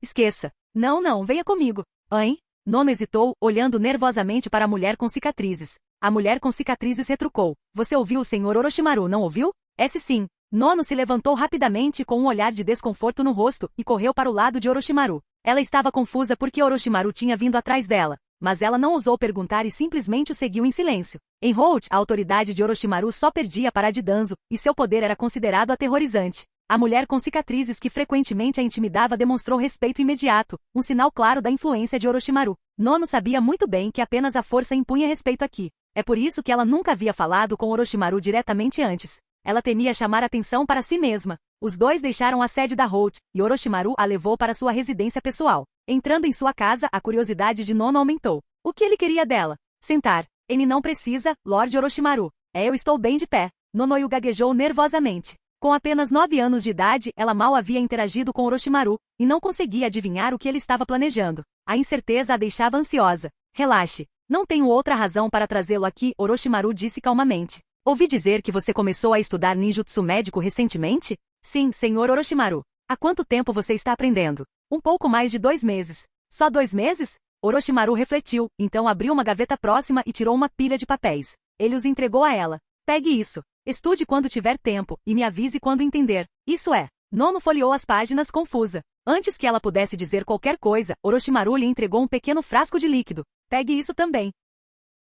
Esqueça. Não, venha comigo. Hein? Nono hesitou, olhando nervosamente para a mulher com cicatrizes. A mulher com cicatrizes retrucou. Você ouviu o senhor Orochimaru, não ouviu? Sim. Nono se levantou rapidamente com um olhar de desconforto no rosto e correu para o lado de Orochimaru. Ela estava confusa porque Orochimaru tinha vindo atrás dela, mas ela não ousou perguntar e simplesmente o seguiu em silêncio. Em Holt, a autoridade de Orochimaru só perdia para a de Danzo, e seu poder era considerado aterrorizante. A mulher com cicatrizes que frequentemente a intimidava demonstrou respeito imediato, um sinal claro da influência de Orochimaru. Nono sabia muito bem que apenas a força impunha respeito aqui. É por isso que ela nunca havia falado com Orochimaru diretamente antes. Ela temia chamar atenção para si mesma. Os dois deixaram a sede da Holt, e Orochimaru a levou para sua residência pessoal. Entrando em sua casa, a curiosidade de Nono aumentou. O que ele queria dela? Sentar. Ele não precisa, Lord Orochimaru. Eu estou bem de pé. Nonoyu gaguejou nervosamente. Com apenas 9 anos de idade, ela mal havia interagido com Orochimaru, e não conseguia adivinhar o que ele estava planejando. A incerteza a deixava ansiosa. Relaxe. Não tenho outra razão para trazê-lo aqui, Orochimaru disse calmamente. Ouvi dizer que você começou a estudar ninjutsu médico recentemente? Sim, senhor Orochimaru. Há quanto tempo você está aprendendo? Um pouco mais de 2 meses. Só 2 meses? Orochimaru refletiu, então abriu uma gaveta próxima e tirou uma pilha de papéis. Ele os entregou a ela. Pegue isso. Estude quando tiver tempo, e me avise quando entender. Isso é. Nono folheou as páginas confusa. Antes que ela pudesse dizer qualquer coisa, Orochimaru lhe entregou um pequeno frasco de líquido. Pegue isso também.